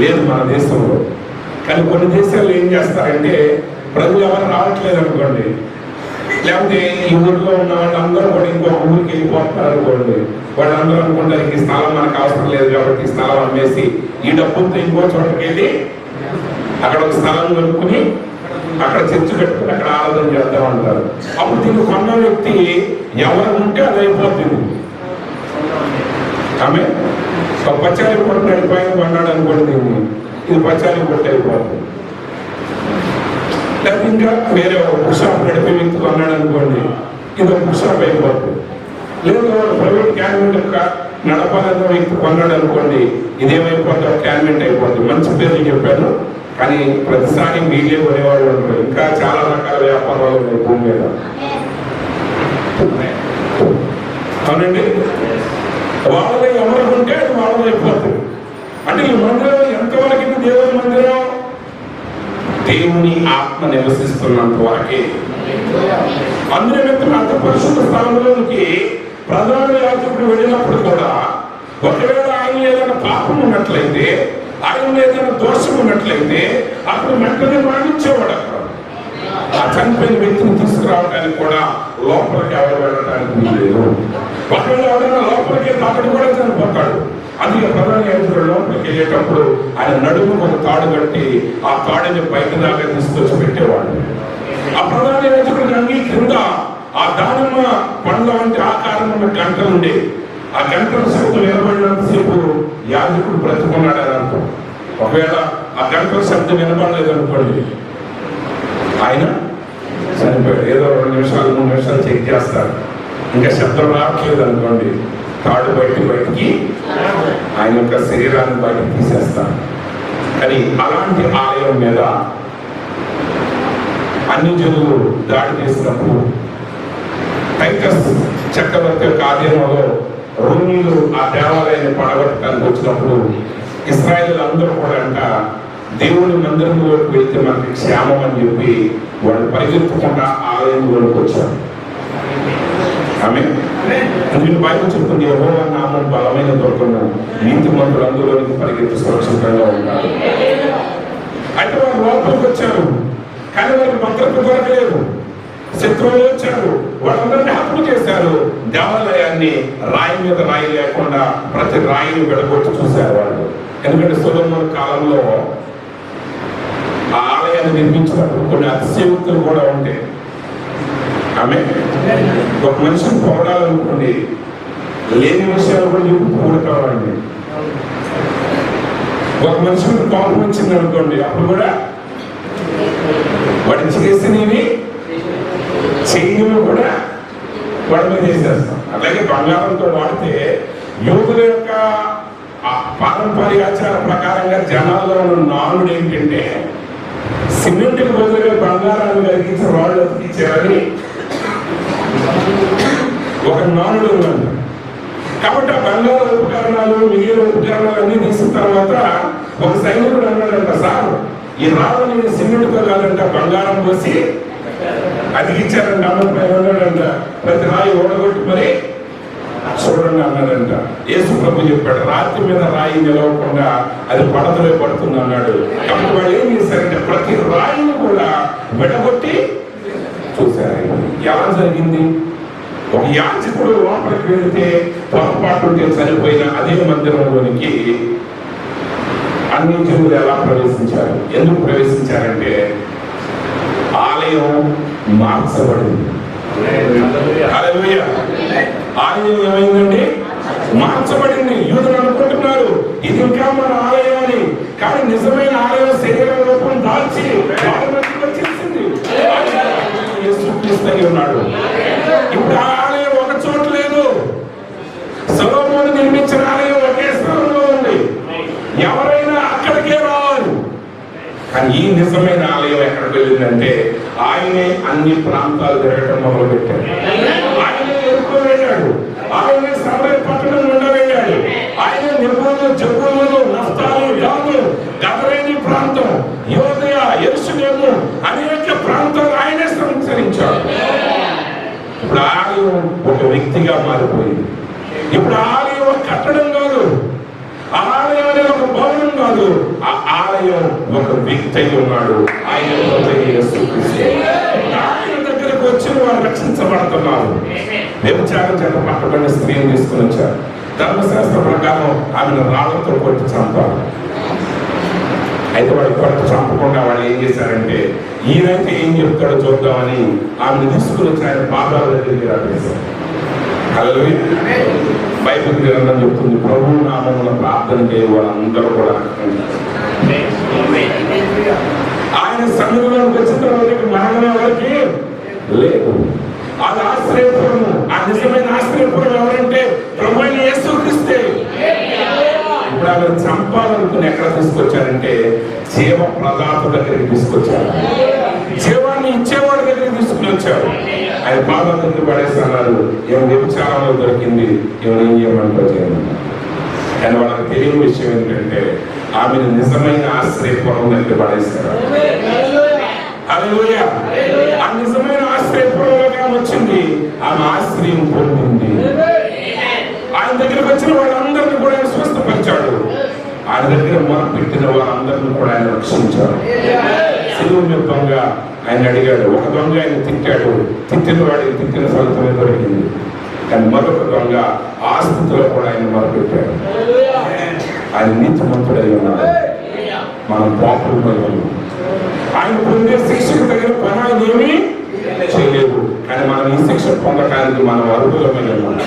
లేదు మన దేశంలో. కానీ కొన్ని దేశాల్లో ఏం చేస్తారంటే, ప్రజలు ఎవరు రావట్లేదు అనుకోండి, లేకపోతే ఈ ఊరిలో ఉన్న వాళ్ళందరూ కూడా ఇంకో ఊరికి వెళ్ళిపోతున్నారు అనుకోండి, వాళ్ళందరూ అనుకుంటారు ఈ స్థలం మనకు అవసరం లేదు కాబట్టి ఈ స్థలం అమ్మేసి ఈ డబ్బులతో ఇంకో చోటకి వెళ్ళి అక్కడ ఒక స్థలం కొనుక్కుని అక్కడ చర్చి పెట్టుకుని అక్కడ ఆరాధన చేద్దాం అంటారు. అప్పుడు దీన్ని కొన్న వ్యక్తి ఎవరు ఉంటే అది అయిపోతుంది. ఆమె ఒక పచ్చాలి కొట్టు నడిపోయిన కొన్నాడు అనుకోండి, దీన్ని ఇది పచ్చాలి కొట్టు అయిపోతుంది. లేకపోతే ఇంకా వేరే ఒక బుక్ షాప్ నడిపే వ్యక్తి కొన్నాడు అనుకోండి, ఇది ఒక బుక్ షాప్ అయిపోతుంది. లేదు ప్రైవేట్ క్యాన్మెంట్ నడపాలన్న వ్యక్తి కొన్నాడు అనుకోండి, ఇదేమైపోతుంది, ఒక క్యాన్మెంట్ అయిపోతుంది. మంచి పేర్లు చెప్పాను, కానీ ప్రతిసారి మీడియా కొనేవాళ్ళు ఉంటారు. ఇంకా చాలా రకాల వ్యాపారాలు ఉన్నాయి భూమి మీద, అవునండి. వాళ్ళని ఎవరు ఉంటే అది వాళ్ళని అయిపోతుంది. అంటే ఈ మందిరం ఎంతవరకు దేవుని మందిరం, దేవుని ఆత్మ నివసిస్తున్నంత వరకే. అందులో వ్యక్తులు అంత పరిశుద్ధ స్థలంలోనికి ప్రధాన యాజకుడు వెళ్ళినప్పుడు కూడా ఒకవేళ ఆయన ఏదైనా పాపం ఉన్నట్లయితే, ఆయన ఏదైనా దోషం ఉన్నట్లయితే అప్పుడు వెంటనే మరణించేవాడు. అక్కడ ఆ చనిపోయిన వ్యక్తిని తీసుకురావడానికి కూడా లోపలికి ఎవరు వెళ్ళడానికి లేదు. ఒకవేళ ఎవరైనా లోపలికి అతడు కూడా చనిపోతాడు. అందుకే ప్రధాన యాజకుడు లోపలికి వెళ్ళేటప్పుడు ఆయన నడుముకు ఒక తాడు కట్టి ఆ తాడుని బయట దాకా తీసుకొచ్చి పెట్టేవాడు. ఆ ప్రధాన యాజకుడికి అంగీ కింద ఆ దానిమ్మ పండ్ల వంటి ఆకారం ఉన్న గంటలు ఉండే, ఆ గంటల శబ్దం వినబడినంతసేపు యాజకుడు బ్రతుకున్నాడని అర్థం. ఒకవేళ ఆ గంటల శబ్దం వినబడలేదు అనుకోండి, ఆయన చనిపోయాడు. ఏదో 2 నిమిషాలు 3 నిమిషాలు చెక్ చేస్తారు, ఇంకా శబ్దం రావట్లేదు అనుకోండి, తాడు బయటికి ఆయన యొక్క శరీరాన్ని బయటకు తీసేస్తారు. కానీ అలాంటి ఆలయం మీద అన్ని జనులు దాడి చేసినప్పుడు, టైటస్ చక్రవర్తి యొక్క ఆధీనంలో రోమీలు ఆ దేవాలయాన్ని పడగొట్టడానికి వచ్చినప్పుడు ఇశ్రాయేలు అందరూ కూడా అంట దేవుని మందిరంలోకి వెళ్తే మనకి క్షేమం అని చెప్పి వాళ్ళు పరిగెత్తుకుండా ఆలయంలోకి వచ్చారు. ఆమె అందుకని బైబిల్ చెప్తుంది, యెహోవా నామం బలమైన దొరకను, నీతిమంతులు అందులోనికి పరిగెత్తి సురక్షితంగా ఉంటారు. అయితే వారు లోపలికి వచ్చారు, కానీ వారికి భద్రత దొరకలేదు. శత్రువులు వచ్చారు, వాళ్ళందరినీ హత్య చేశారు. దేవాలయాన్ని రాయి మీద రాయి లేకుండా ప్రతి రాయిని విడగొట్టి చూశారు వాళ్ళు. ఎందుకంటే సొలొమోను కాలంలో ఆ ఆలయాన్ని నిర్మించినప్పుడు కొన్ని అతిశయోక్తులు కూడా ఉంటాయి. ఆమె ఒక మనిషిని పొగడాలనుకోండి, లేని విషయాలు కూడా చెప్పి పొగడతామండి. ఒక మనిషికి కోపం వచ్చింది అనుకోండి, అప్పుడు కూడా వాడు చేసినవి చేయని కూడా వాడి మీద వేసేస్తాం. అలాగే బంగారంతో వాడితే యోగుల యొక్క పాద పారంపర్య ఆచార ప్రకారంగా జనాల్లో ఉన్న నానుడు ఏంటంటే సిమెంట్కి బదులుగా బంగారాన్ని కలిగించిన వాళ్ళు అతికించారని ఒక నానుడు ఉన్నాడు. కాబట్టి ఆ బంగారు ఉపకరణాలు మిగిలిన ఉపకరణాలు అన్ని తీసిన తర్వాత ఒక సైనికుడు అన్నాడంట, సార్ ఈ రాళ్ళని సిమెంట్తో కాదంట బంగారం పోసి అతికిచ్చారంట. అన్నపై ఉన్నాడంట, ప్రతి రాయి ఓడగొట్టి మరి చూడండి అన్నాడంట. యేసు ప్రభు చెప్పాడు, రాత్రి మీద రాయి నిలవకుండా అది పడతలే పడుతుంది అన్నాడు. కాబట్టి వాళ్ళు ఏం చేశారంటే ప్రతి రాయిని కూడా విడగొట్టి చూశారు. ఎలా జరిగింది? ఒక యాజకుడు లోపలికి వెళితే పొరపాటు చనిపోయిన అదే మందిరంలోనికి అన్ని జనులు ఎలా ప్రవేశించారు? ఎందుకు ప్రవేశించారంటే ఆలయం మార్చబడింది. ఆలయం ఏమైందండి? మార్చబడింది. యూదులు అనుకుంటున్నారు ఇది ఇంకా మన ఆలయం అని, కానీ నిజమైన ఆలయం శరీర రూపం దాల్చి వచ్చేసింది. ఉన్నాడు. ఇప్పుడు ఆ ఆలయం ఒక చోట లేదు. సొలొమోను నిర్మించిన ఆలయం ఒకే స్థలంలో ఉంది. ఎవరైనా అక్కడికే రావాలి. కానీ ఈ నిజమైన ఆలయం ఎక్కడికి వెళ్ళిందంటే ఆయనే అన్ని ప్రాంతాలు తిరగటం మొదలు పెట్టాడు. ఆయనే ఎరుకు వెళ్ళాడు. ఆయనే సమరయ పట్టణం నుండి వెళ్ళాడు. ఆయన నిర్మూలు, జబ్బులు, నఫ్తాలి, గాను, గదరేని ప్రాంతం, యోదయ, యెరూషలేము అనేక ప్రాంతాలు ఆయనే సంచరించాడు. ఇప్పుడు ఆలయం ఒక వ్యక్తిగా మారిపోయింది. ఇప్పుడు ఆలయం ఒక కట్టడం కాదు, ఆలయం అనేది ఒక భవనం కాదు, ఆ ఆలయం ఒక వ్యక్తి అయి ఉన్నాడు. ఆయన దగ్గరకు వచ్చిన వారు రక్షించబడుతున్నారు. వ్యభిచారం చేత పట్టబడిన స్త్రీని తీసుకుని వచ్చారు. ధర్మశాస్త్ర ప్రకారం ఆమెను రాళ్లతో కొట్టి చంపారు. అయితే వాడు కొట్టి చంపకుండా వాళ్ళు ఏం చేశారంటే ఈయనైతే ఏం చెప్తాడో చూద్దామని ఆమెను తీసుకుని వచ్చి ఆయన పాదాల దగ్గరికి రాపేశారు. బైబిల్ గ్రంథం చెప్తుంది, ప్రభు నామమున ప్రార్థన చేయ వాళ్ళందరూ కూడా ఆయన సన్నిధిలోకి వచ్చిన తర్వాత మరణం ఎవరికి లేదు. అది ఆశ్రయపురము. ఆ నిజమైన ఆశ్రయపురం ఎవరంటే ప్రభు అయిన యేసుక్రీస్తే. ఇప్పుడు ఆమె చంపాలనుకుని ఎక్కడ తీసుకొచ్చారంటే జీవ ప్రదాత దగ్గరికి తీసుకొచ్చారు. జీవాన్ని ఇచ్చేవాడి దగ్గరికి తీసుకుని వచ్చారు. ఆయన పాదాల దగ్గర పడేస్తున్నారు. ఏమైనా వ్యభిచారంలో దొరికింది, ఏమైనా ఏం చేయమంటో చేయమన్నారు. కానీ వాళ్ళకి తెలియని విషయం ఏంటంటే ఆమెను నిజమైన ఆశ్రయపురం దగ్గర పడేశారు. హల్లెలూయా. ఆ నిజమైన ఆశ్రయపురంలోకి ఆమె వచ్చింది. ఆమె ఆశ్రయం పొందింది. ఆయన దగ్గరకు వచ్చిన వాళ్ళందరినీ కూడా ఆయన స్వస్థపరిచాడు. ఆయన దగ్గర మొరపెట్టిన వాళ్ళందరినీ కూడా ఆయన రక్షించాడు. సిలువ మీద దొంగ ఆయన అడిగాడు. ఒక దొంగ ఆయన తిట్టాడు. తిట్టిన వాడికి తిట్టిన ఫలితమే దొరికింది. కానీ మరొక దొంగ ఆ స్థితిలో కూడా ఆయన మొరపెట్టాడు. ఆయన నీతిమంతుడై ఉన్నాడు. మనం పాపులమై ఉన్నాం. ఆయన పొందే శిక్షకు తగిన పని ఆయన ఏమీ చేయలేదు. కానీ మనం ఈ శిక్ష పొందటానికి మనం అర్హులమై ఉన్నాం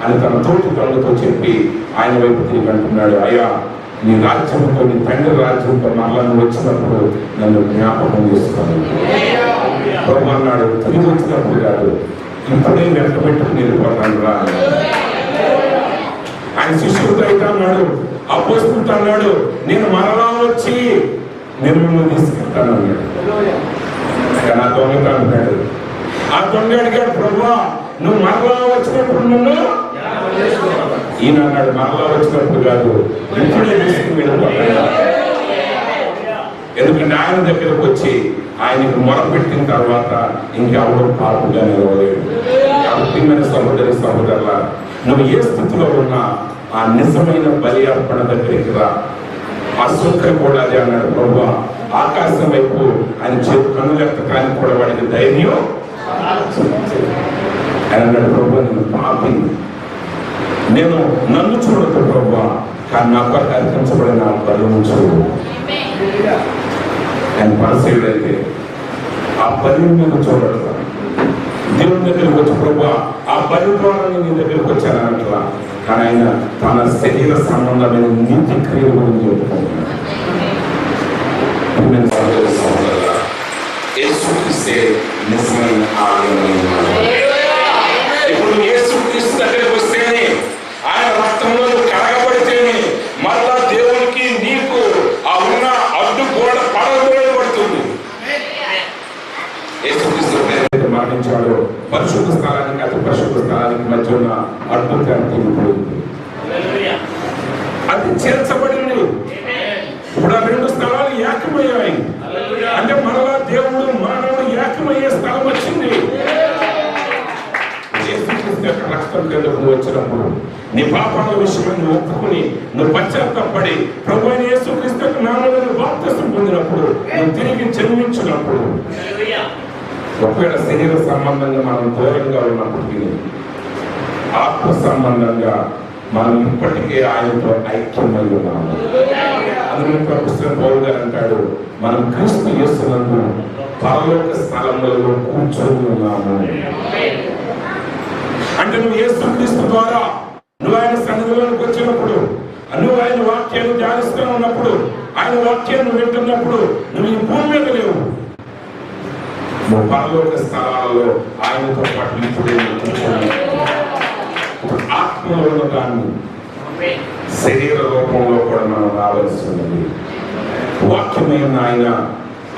అని తన తోటి దొంగతో చెప్పి ఆయన వైపు తిరిగి అంటున్నాడు, అయ్యా నీ రాజ్యంతో, నీ తండ్రి రాజ్యంతో మళ్ళా నువ్వు వచ్చినప్పుడు నన్ను జ్ఞాపకం చేసుకోను. ప్రభు అన్నాడు, తిరిగి వచ్చినప్పుడు కాదు, ఇప్పుడే వెంటబెట్టుకుని వెళ్ళిపోతాను రా. ఆయన శిష్యుడితో అయితే అన్నాడు, అపోస్తలుతో అన్నాడు, నేను మరలా వచ్చి నేను మిమ్మల్ని తీసుకెళ్తాను అన్నాడు. కానీ ఆ దొంగతో అంటున్నాడు, ఆ దొంగ అడిగాడు, ప్రభువా నువ్వు మరలా వచ్చినప్పుడు నన్ను, ఈయన అన్నాడు మరలా వచ్చినప్పుడు కాదు, ఇప్పుడే తీసుకుని వెళ్ళిపోతాను. ఎందుకంటే ఆయన దగ్గరకు వచ్చి ఆయనకు మొరపెట్టిన తర్వాత ఇంకెవరూ పాపుగా నిలవలేదు. కాబట్టి మన సహోదరి సహోదరుల, నువ్వు ఏ స్థితిలో ఉన్నా ఆ నిజమైన బలి అర్పణ దగ్గరికి రా. ఆ సుఖం కూడా అదే అన్నాడు, ప్రభు ఆకాశం వైపు ఆయన చేతి కన్నులెత్తడానికి కూడా వాడికి ధైర్యం ఆయన అన్నాడు, ప్రభు నేను పాపి, నేను నన్ను చూడదు ప్రభు, కానీ నాకు అర్పించబడిన బలును చూడు. ఆయన పరిశీలైతే ఆ బలి మీద చూడదు. దేవుని దగ్గరికి వచ్చి ప్రభు ఆ బలి ద్వారా నీ దగ్గరికి వచ్చాను అట్లా. కానీ ఆయన తన శరీర సంబంధమైన నీతి క్రియల గురించి చెప్పుకుంటున్నాడు. యేసుక్రీస్తే నిజమైన ఆలయం. ఇప్పుడు యేసుక్రీస్తు దగ్గరికి వస్తేనే, ఆయన రక్తంలో కడగబడితేనే, మరో ఏదైతే మరణించాడో పరిశుద్ధ స్థలానికి అతి పరిశుద్ధ స్థలానికి మధ్య ఉన్న అద్భుతాన్ని తిరిగిపోయింది. అది చేర్చబడింది. ఇప్పుడు ఆ రెండు స్థలాలు ఏకమయ్యాయి. అంటే మరలా దేవుడు మానవుడు ఏకమయ్యే స్థలం వచ్చింది. రక్తం కిందకు వచ్చినప్పుడు నీ పాపాల విషయాన్ని ఒప్పుకుని నువ్వు పశ్చాత్తాపడి ప్రభు అయిన యేసుక్రీస్తు నామమున బాప్తిసం పొందినప్పుడు నువ్వు తిరిగి జన్మించినప్పుడు, ఒకవేళ శరీర సంబంధంగా మనం దూరంగా ఉన్నప్పటికీ ఆత్మ సంబంధంగా మనం ఇప్పటికే ఆయనతో ఐక్యమై ఉన్నాము. అందుకని పుస్తకం పౌలు గారు అంటాడు, మనం క్రీస్తు యేసునందు పరలోక స్థలములలో కూర్చొని ఉన్నాము. అంటే నువ్వు యేసుక్రీస్తు ద్వారా నువ్వు ఆయన సన్నిధిలోకి వచ్చినప్పుడు, నువ్వు ఆయన వాక్యాన్ని ధ్యానిస్తూ ఉన్నప్పుడు, ఆయన వాక్యాన్ని వింటున్నప్పుడు నువ్వు ఈ భూమి మీద లేవు, నువ్వు పరలోక స్థలాలలో ఆయనతో పాటు ఇప్పుడే ఆత్మలో ఉన్న దాన్ని శరీర రూపంలో కూడా మనం రావాల్సి ఉన్నది. వాక్యమైన ఆయన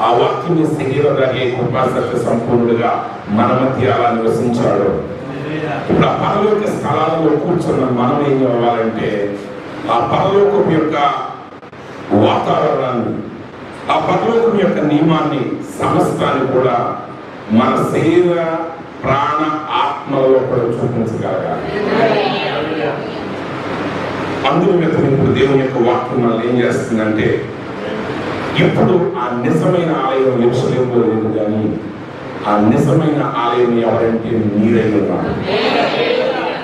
ఆ వాక్యమే శరీరధారి కృపా సత్య సంపూర్ణుడిగా మన మధ్య అలా నివసించాడు. ఇప్పుడు ఆ పరలోక స్థలాలలో కూర్చున్న మనం ఏం కావాలంటే ఆ పరలోకం యొక్క వాతావరణాన్ని, ఆ పరలోకం యొక్క నియమాన్ని, సమస్తాన్ని కూడా మన శరీర ప్రాణ ఆత్మలో కూడా చూపించగలగాలి. అందులో ఇప్పుడు దేవుని యొక్క వాక్యం మనల్ని ఏం చేస్తుందంటే, ఇప్పుడు ఆ నిజమైన ఆలయం నిమిషంలో లేదు, కానీ ఆ నిజమైన ఆలయం ఎవరంటే మీరై ఉన్నారు.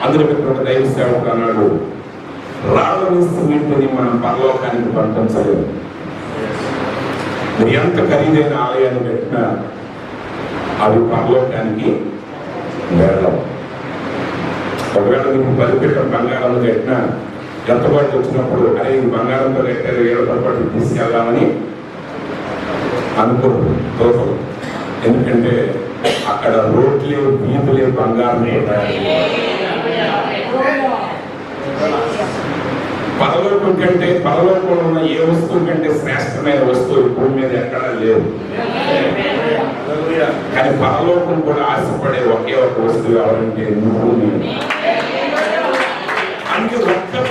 అందులో ఒక దైవ సేవకుడు అన్నాడు, రాళ్ళని సిమెంట్ని మనం పరలోకానికి పంపించలేదు. నువ్వు ఎంత ఖరీదైన ఆలయాన్ని పెట్టినా అవి పరలోకానికి వెళ్ళవు. ఒకవేళ నీకు బలిపెట్టిన బంగారం కట్టినా ఎంతపాటు వచ్చినప్పుడు అరే ఈ బంగారంతో కట్టారు ఏడతో పాటు తీసుకెళ్దామని అనుకోరు, తోచదు. ఎందుకంటే అక్కడ రోడ్లే వీధులే బంగారమే. పరలోకం కంటే, పరలోకంలో ఉన్న ఏ వస్తువు కంటే శ్రేష్టమైన వస్తువు భూమి మీద ఎక్కడా లేదు. కానీ పరలోకం కూడా ఆశపడే ఒకే ఒక వస్తువు ఎవరంటే నువ్వు నేను. అందుకే ఒక్క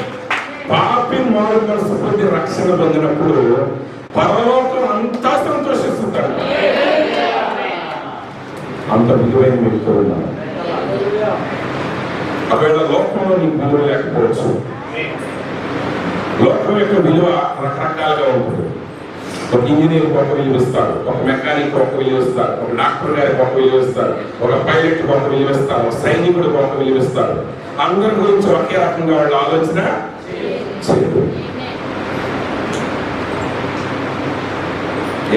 పాపి మారు మనసు పొంది రక్షణ పొందినప్పుడు పరలోకం అంతా సంతోషిస్తుంటాడు. అంత విలువైన వ్యక్తులు ఉన్నారు. ఒకవేళ లోకంలో నీకు విలువ లేకపోవచ్చు. లోకం యొక్క విలువ రకరకాలుగా ఉంటుంది. ఒక ఇంజనీర్ ఒక విలువ ఇస్తారు, ఒక మెకానిక్ ఒక విలువ ఇస్తారు, ఒక డాక్టర్ గారికి ఒక విలువ ఇస్తారు, ఒక పైలట్ ఒక విలువ ఇస్తారు, ఒక సైనికుడు ఒక విలువ ఇస్తారు. అందరి గురించి ఒకే రకంగా వాళ్ళు ఆలోచన చేయదు.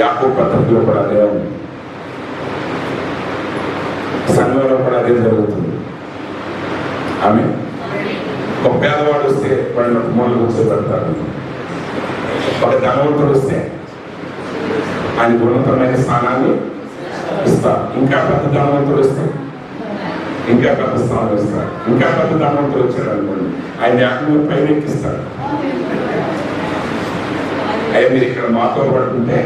యాకోబు పత్రికలో కూడా అదే ఉంది, సంఘంలో కూడా అదే జరుగుతుంది. ఆమె ఒక పేదవాడు వస్తే వాడిని ఒక మూల కూర్చోబెడతారు, ఒక ధనవంతుడు వస్తే ఆయన ఉన్నతమైన స్థానాన్ని ఇస్తారు. ఇంకా పెద్ద ధనవంతుడు వస్తే ఇంకా పెద్ద స్థానం ఇస్తారు. ఇంకా పెద్ద ధనవంతుడు వచ్చాడు అనుకోండి, ఆయన ఏకంగా పైన ఎక్కిస్తారు. అయ్యా మీరు ఇక్కడ మాతో పడుతుంటే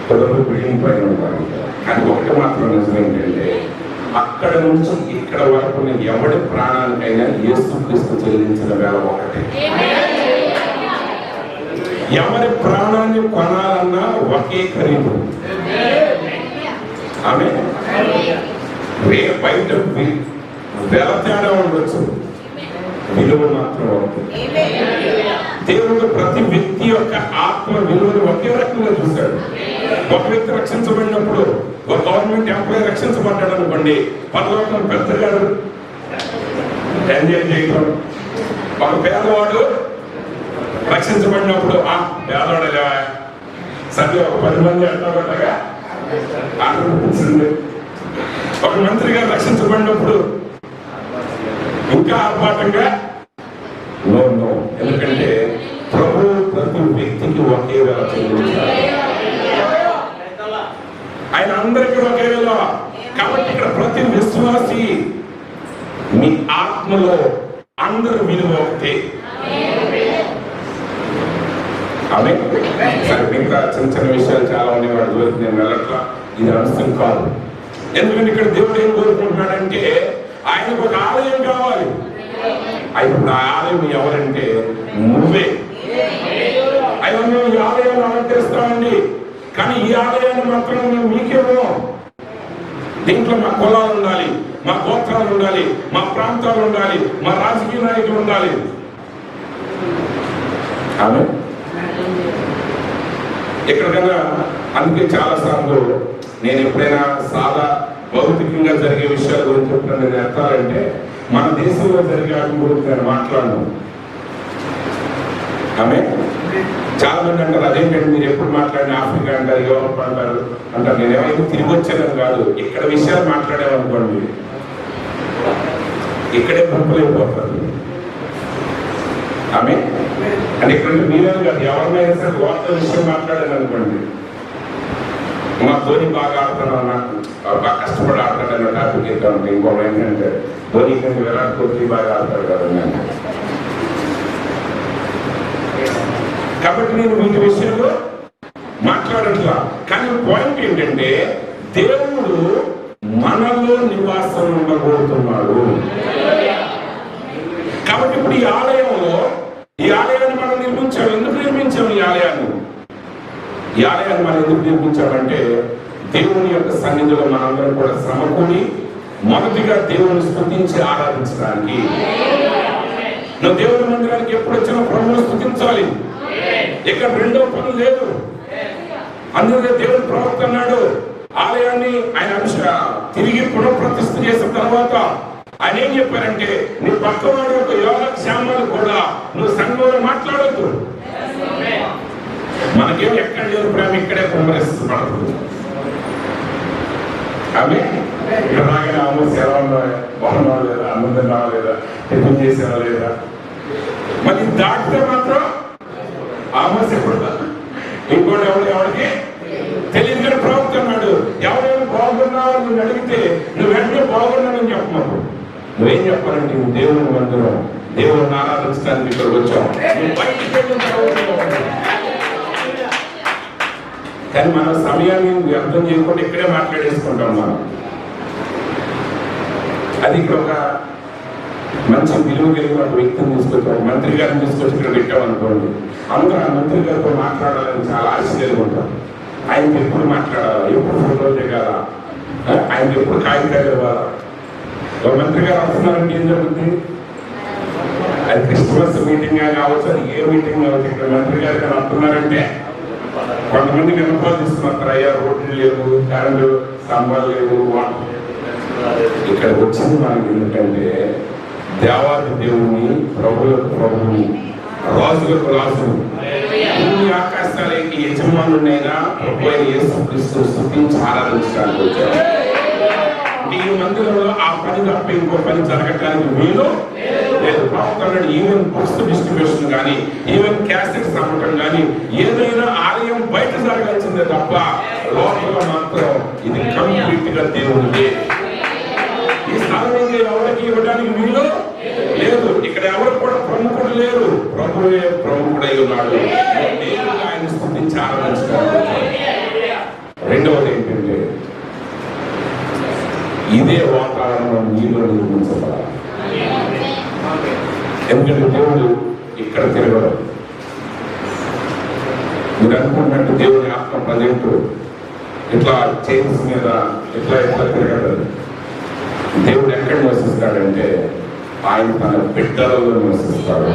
పొదలు బిల్డింగ్ పైన ఉంటారు. కానీ ఒకటి మాత్రం నిజం ఏంటంటే, అక్కడ నుంచి ఇక్కడ వరకు ఎవరి ప్రాణానికైనా యేసుక్రీస్తు చెల్లించిన వేళ ఒకటే. ఎవరి ప్రాణాన్ని కొనాలన్నా ఒకే ఖరీదు. ఆమె బయట వేల తేడా ఉండొచ్చు, విలువ మాత్రం అవుతుంది. దేవుడు ప్రతి వ్యక్తి యొక్క ఆత్మ విలువను ఒకే రకంగా చూశాడు. ఒక వ్యక్తి రక్షించబడినప్పుడు, ఒక గవర్నమెంట్ ఎంప్లాయీ రక్షించబడ్డాడు అనుకోండి, పరలోకం పెద్దగా ఎంజాయ్ చేయడం. ఒక పేదవాడు రక్షించబడినప్పుడు ఆ పేదవాడు సరే ఒక 10 మంది అంటాబడ్డగా ఆనందించింది. ఒక మంత్రిగా రక్షించబడినప్పుడు ఇంకా ఆర్భాటంగా నో. ఎందుకంటే ప్రభు ప్రతి వ్యక్తికి ఒకే వేళ చెల్లించాలి. ఆయన అందరికీ ఒకే వేళ. కాబట్టి ఇక్కడ ప్రతి విశ్వాసి మీ ఆత్మలో అందరు విలువ ఒకటే. ఆమె సరే ఇంకా చిన్న చిన్న విషయాలు చాలా ఉన్నాయి, వాటి వరకు నేను వెళ్ళట్లా. ఇది అంశం కాదు. ఎందుకంటే ఇక్కడ దేవుడు ఏం కోరుకుంటున్నాడంటే ఆయనకు ఒక ఆలయం కావాలి. ఇప్పుడు ఆ ఆలయం ఎవరంటే నువ్వే. అయ్యో మేము ఈ ఆలయాన్ని అలంకరిస్తామండి, కానీ ఈ ఆలయాన్ని మాత్రం మేము మీకేమో. దీంట్లో మా కులాలు ఉండాలి, మా గోత్రాలు ఉండాలి, మా ప్రాంతాలు ఉండాలి, మా రాజకీయ నాయకులు ఉండాలి. ఆమె ఎక్కడికైనా అందుకే చాలా సార్లు నేను ఎప్పుడైనా సాదా భౌతికంగా జరిగే విషయాల గురించి చెప్తాను. నేను ఎత్తాలంటే మన దేశంలో జరిగే వాటి గురించి నేను మాట్లాడను. ఆమె చాలా మంది అంటారు అదేంటంటే మీరు ఎప్పుడు మాట్లాడిన ఆఫ్రికా అంటారు, యూరోప్ అంటారు అంటారు. నేను ఏమైతే తిరిగి వచ్చానని కాదు, ఇక్కడ విషయాలు మాట్లాడామనుకోండి ఇక్కడే పంపలేకపోతారు. ఆమె అంటే ఇక్కడ మీరే కాదు, ఎవరినైనా సరే వార్త విషయం మాట్లాడాను అనుకోండి, మా ధోని బాగా ఆడుతున్నాను, నాకు బాగా కష్టపడి ఆడతాడన్న టాపిక్ ఇంకా ఉంది. ఇంకో ఏంటంటే ధోని కంటే విరాట్ కోహ్లీ బాగా ఆడతాడు కదా నేను. కాబట్టి నేను వీటి విషయంలో మాట్లాడట్లా. కానీ పాయింట్ ఏంటంటే దేవుడు మనలో నివాసం ఉండబోతున్నాడు. కాబట్టి ఇప్పుడు ఈ ఆలయాన్ని మనం నిర్మించాము. ఎందుకు నిర్మించాము ఈ ఆలయాన్ని? ఈ ఆలయాన్ని మనం ఎందుకు నిర్మించామంటే దేవుని యొక్క సన్నిధిలో మనందరం కూడా సమకూడి మొదటిగా దేవుని స్తుతించి ఆరాధించడానికి. నువ్వు దేవుని మందిరానికి ఎప్పుడు వచ్చినా ప్రభువును స్తుతించాలి. ఇక్కడ రెండో పని లేదు. అందుకే దేవుడు ప్రవక్త అన్నాడు, ఆలయాన్ని ఆయన తిరిగి పునఃప్రతిష్ఠ చేసిన తర్వాత ఆయన ఏం చెప్పారంటే నీ పక్కవాడి యొక్క యోగక్షేమాలు కూడా నువ్వు సంఘంలో మాట్లాడొద్దు. మనకేం ఎక్కడ లేరు ప్రేమ, ఇక్కడే కుమ్మరిస్తపడుతుంది. ఆమె ఇలాగే ఆమె సెలవు బాగున్నా లేదా, అన్నం రాలేదా, టిఫిన్ చేసేవా లేదా, మరి దాటితే మాత్రం ఆమోస్ ఎప్పుడు ఇంకోటి ఎవరికి తెలియదు. ప్రవక్త అన్నాడు ఎవరైనా బాగున్నావు నువ్వు అడిగితే నువ్వు వెంటనే బాగున్నానని చెప్పమను. నువ్వేం చెప్పాలంటే నువ్వు దేవుని మందిరం, దేవుని ఆరాధించడానికి ఇక్కడికి వచ్చావు. కానీ మన సమయాన్ని వ్యర్థం చేయకుండా ఇక్కడే మాట్లాడేసుకుంటాం మనం. అది ఇక్కడ ఒక మంచి విలువ కలిగిన ఒక వ్యక్తిని తీసుకొచ్చాం, మంత్రి గారిని తీసుకొచ్చి ఇక్కడ పెట్టామనుకోండి, అందరూ ఆ మంత్రి గారితో మాట్లాడాలని చాలా ఆశ్చర్యంగా ఉంటారు. ఆయనకి ఎప్పుడు మాట్లాడాలా, ఎప్పుడు ఫోటోలు దిగాలా, ఆయనకి ఎప్పుడు కాగితాలు ఇవ్వాలా. ఒక మంత్రి గారు వస్తున్నారంటే ఏం జరుగుతుంది? అది క్రిస్మస్ మీటింగ్ కావచ్చు, అది ఏ మీటింగ్ కావచ్చు, ఇక్కడ మంత్రి గారు కానీ వస్తున్నారంటే కొంతమంది వినపాలు తీసుకున్నారు. అయ్యా రోడ్లు లేవు, కరెంటు స్తంభాలు లేవు. ఇక్కడ వచ్చింది మనకి ఎందుకంటే దేవాది దేవుని, ప్రభువులకు ప్రభువుని, రాజులకు రాజును, భూమి ఆకాశాలకి యజమానునైనా ప్రభు అయిన యేసుక్రీస్తును స్తుతించి ఆరాధించడానికి వచ్చారు. ఈ మందిరంలో ఆ పని తప్ప ఇంకో పని జరగటానికి వీలు లేదు. ప్రవక్త ఈవెన్ బుక్స్ డిస్ట్రిబ్యూషన్ కానీ, ఈవెన్ క్యాసెట్స్ అమ్మటం కానీ, ఏదైనా ఆలయం బయట జరగాల్సిందే తప్ప లోపల మాత్రం ఇది కంప్లీట్ గా దేవునిదే. ఈ స్థలం ఇంకా ఎవరికి ఇవ్వడానికి వీలు లేదు. ఇక్కడ ఎవరు కూడా ప్రముఖుడు లేరు, ప్రభువే ప్రముఖుడై ఉన్నాడు. దేవుడు ఆయన స్తుతించి ఆరాధించడానికి. రెండవది ఏంటంటే ఇదే వాతావరణం నీలో నిర్మించబడాలి. ఎందుకంటే దేవుడు ఇక్కడ తిరగడం. మీరు అనుకున్నట్టు దేవుని ఆత్మ ప్రజెంట్ ఇట్లా చైన్స్ మీద ఇట్లా తిరగడం. దేవుడు ఎక్కడ నివసిస్తాడంటే ఆయన తన బిడ్డలలో నివసిస్తాడు.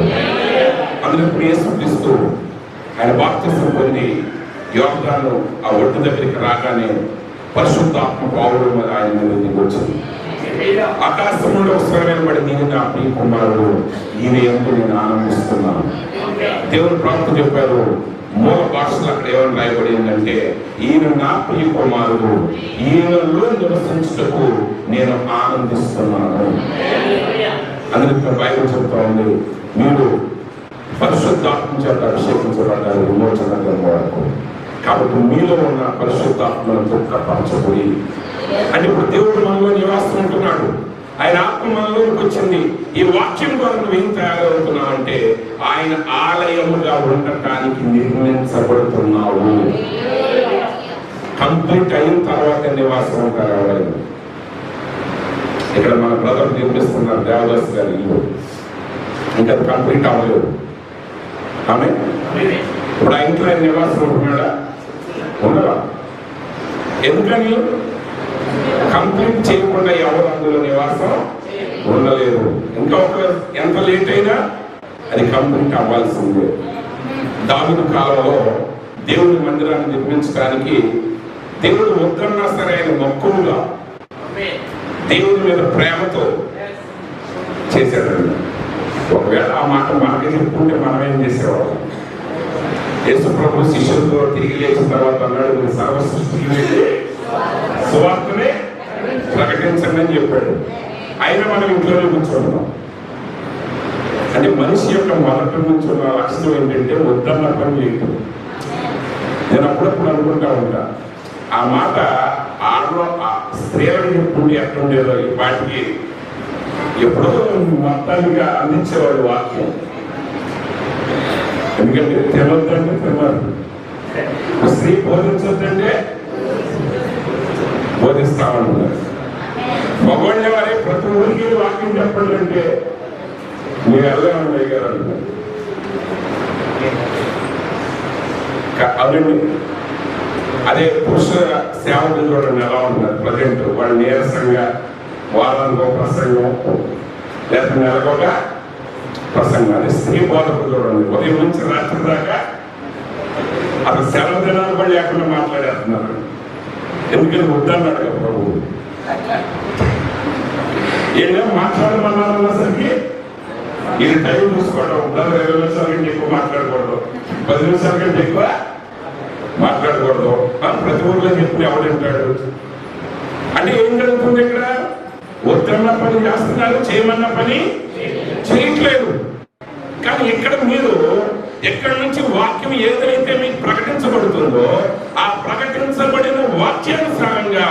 అందులో ఇప్పుడు యేసుక్రీస్తు ఆయన బాప్తిసం పొంది యోర్దాను ఆ ఒడ్డు దగ్గరికి రాగానే పరిశుద్ధాత్మ పావుడు ఆయన మీద దిగొచ్చింది. ఆకాశంలో స్వరమైన పడి నేను నా ప్రియ కుమారుడు, ఈయన ఎంతో నేను ఆనందిస్తున్నాను. దేవుని ప్రవక్త చెప్పారు, మూల భాషలు అక్కడ ఏమని రాయబడిందంటే ఈయన నా ప్రియ కుమారుడు, ఈయనలో నివసించుటకు నేను ఆనందిస్తున్నాను. అందుకే బైబిల్ చెప్తా ఉంది, మీరు పరిశుద్ధాత్మ చేత అభిషేకించబడ్డారు విమోచన వరకు. కాబట్టి మీలో ఉన్న పరిశుద్ధాత్మను దుఃఖపరచబడి అంటే ఇప్పుడు దేవుడు మనలో నివాసం ఉంటున్నాడు. ఆయన ఆత్మ మనలోకి వచ్చింది. ఈ వాక్యం ద్వారా నువ్వు ఏం తయారవుతున్నావు అంటే ఆయన ఆలయముగా ఉండటానికి నిర్మించబడుతున్నావు. కంప్లీట్ అయిన తర్వాత నివాసం ఉంటారు ఎవరైనా. ఇక్కడ మన బ్రదర్ నిర్మిస్తున్నారు దేవదాస్ గారి ఇల్లు, ఇంకా కంప్లీట్ అవ్వలేదు. ఆమె ఇప్పుడు ఆ ఇంట్లో నివాసం ఉంటున్నాడా? ఉండవా? ఎందుకని? కంప్లీట్ చేయకుండా ఎవరు అందులో నివాసం ఉండలేదు. ఇంకా ఎంత లేట్ అయినా అది కంప్లీట్ అవ్వాల్సిందే. దావీదు కాలంలో దేవుడి మందిరాన్ని నిర్మించడానికి దేవుడు వద్దన్నా సరే ఆయన మక్కువగా దేవుడి మీద ప్రేమతో చేశాడండి. ఒకవేళ ఆ మాట మనకే చెప్పుకుంటే మనం ఏం చేసేవాళ్ళం? యేసు ప్రభు శిష్యులతో తిరిగి లేచిన తర్వాత అన్నాడు, మీరు సర్వ సృష్టికి సువార్తనే ప్రకటించండి అని చెప్పాడు. అయినా మనం ఇంట్లోనే కూర్చోండి. అంటే మనిషి యొక్క మొదటి నుంచి ఉన్న లక్షణం ఏంటంటే వద్దన్న పని చేయటం. నేను అప్పుడప్పుడు అనుకుంటా ఉంటా, ఆ మాట ఆడలో స్త్రీలకు చెప్పుకుంటే ఎట్లుండేదో ఈ వాటికి ఎప్పుడో మొత్తానికి అందించేవాడు వాక్యం. ఎందుకంటే తినొద్దంటే తిన్నారు, స్త్రీ బోధించొద్దంటే బోధిస్తా ఉంటున్నారు. మగవాళ్ళ వారే ప్రతి ఊరికి వాక్యం చెప్పండి అంటే మీరు వెళ్ళామని గారు అంటున్నారు. అవునండి, అదే పురుషుల సేవకులు చూడండి ఎలా ఉంటున్నారు ప్రజెంట్. వాళ్ళు నీరసంగా వారానికి ఒక ప్రసంగం లేదా నెలకొక ప్రసంగం. అదే స్త్రీ బోధకులు చూడండి ఉదయం నుంచి రాత్రి దాకా అసలు సెలవు దినాలు కూడా లేకుండా మాట్లాడేస్తున్నారు. ఎందుకని వద్దన్నాడు కదా ప్రభువు. ఏదో మాట్లాడమన్నారన్నసరికి ఇది టైం చూసుకోవడం, 20 నిమిషాల కంటే ఎక్కువ మాట్లాడకూడదు, 10 నిమిషాల కంటే ఎక్కువ మాట్లాడకూడదు. ప్రతి ఊర్లో చెప్పిన ఎవడంటాడు? అంటే ఏం జరుగుతుంది ఇక్కడ? వద్దన్న పని చేస్తున్నారు, చేయమన్న పని చేయట్లేదు. కానీ ఇక్కడ మీరు ఎక్కడి నుంచి వాక్యం ఏదైతే మీకు ప్రకటించబడుతుందో ఆ ప్రకటించబడిన వాక్యానుసారంగా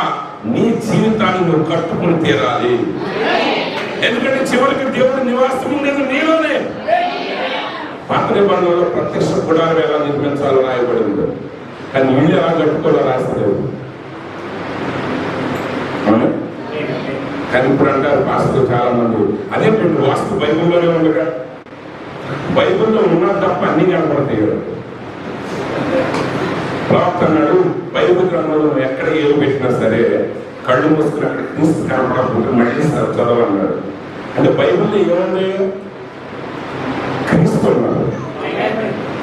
నీ జీవితాన్ని నువ్వు కట్టుకుని తీరాలి. ఎందుకంటే చివరికి దేవుడి నివాసం ఉండేది నీలోనే. పాత నిబంధనలో ప్రత్యక్ష గుడారం ఎలా నిర్మించాలో రాయబడింది, కానీ ఇల్లు ఎలా కట్టుకోవాలో రాస్తలేదు. కానీ ఇప్పుడు అంటారు వాస్తు చాలా మంది, అదేంటంటే వాస్తు బైబుల్లోనే ఉండగా, బైబుల్లో ఉన్నా తప్ప అన్ని కనపడతాయి కదా. ప్రవక్త అన్నాడు, బైబుల్ గ్రంథంలో ఎక్కడ ఏలు పెట్టినా సరే కళ్ళు మూసుకుని అక్కడ క్రీస్తు కనపడకుండా మళ్ళీ చదవన్నాడు. అంటే బైబుల్లో ఏముంది? క్రీస్తు ఉన్నాడు.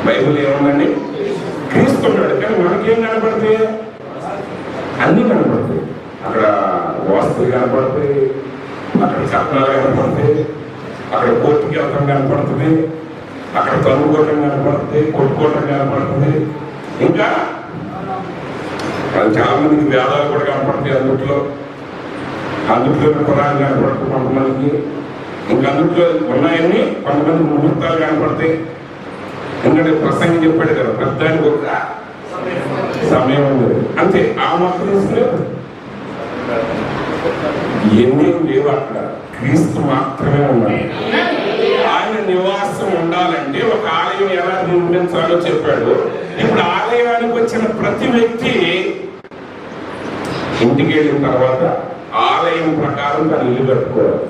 బైబుల్ ఏముందండి? క్రీస్తు ఉన్నాడు. కానీ మనకేం కనపడతాయి? అన్ని కనపడతాయి. అక్కడ వాస్తులు కనపడతాయి, అక్కడ కట్నాలు కనపడతాయి, అక్కడ కోర్టుకి వెళ్తాం కనపడుతుంది, అక్కడ తనుకోవటం కనపడుతుంది, కొట్టుకోవటం కనపడుతుంది. ఇంకా చాలా మందికి వేదాలు కూడా కనపడతాయి. అందుట్లో కురాలు కనపడుతుంది కొంతమందికి. ఇంకా అందుట్లో ఉన్నాయని కొంతమంది ముహూర్తాలు కనపడతాయి. ఎందుకంటే ప్రసంగం చెప్పాడు కదా, పెద్దానికి ఒక సమయం ఉంది అంతే. ఆ మొత్తం తీసుకులేదు, ఎన్నేం లేవు. అక్కడ క్రీస్తు మాత్రమే ఉన్నాయి. ఆయన నివాసం ఉండాలంటే ఒక ఆలయం ఎలా నిర్మించాలో చెప్పాడు. ఇప్పుడు ఆలయానికి వచ్చిన ప్రతి వ్యక్తి ఇంటికి వెళ్ళిన తర్వాత ఆలయం ప్రకారం తన ఇల్లు కట్టుకోవాలి.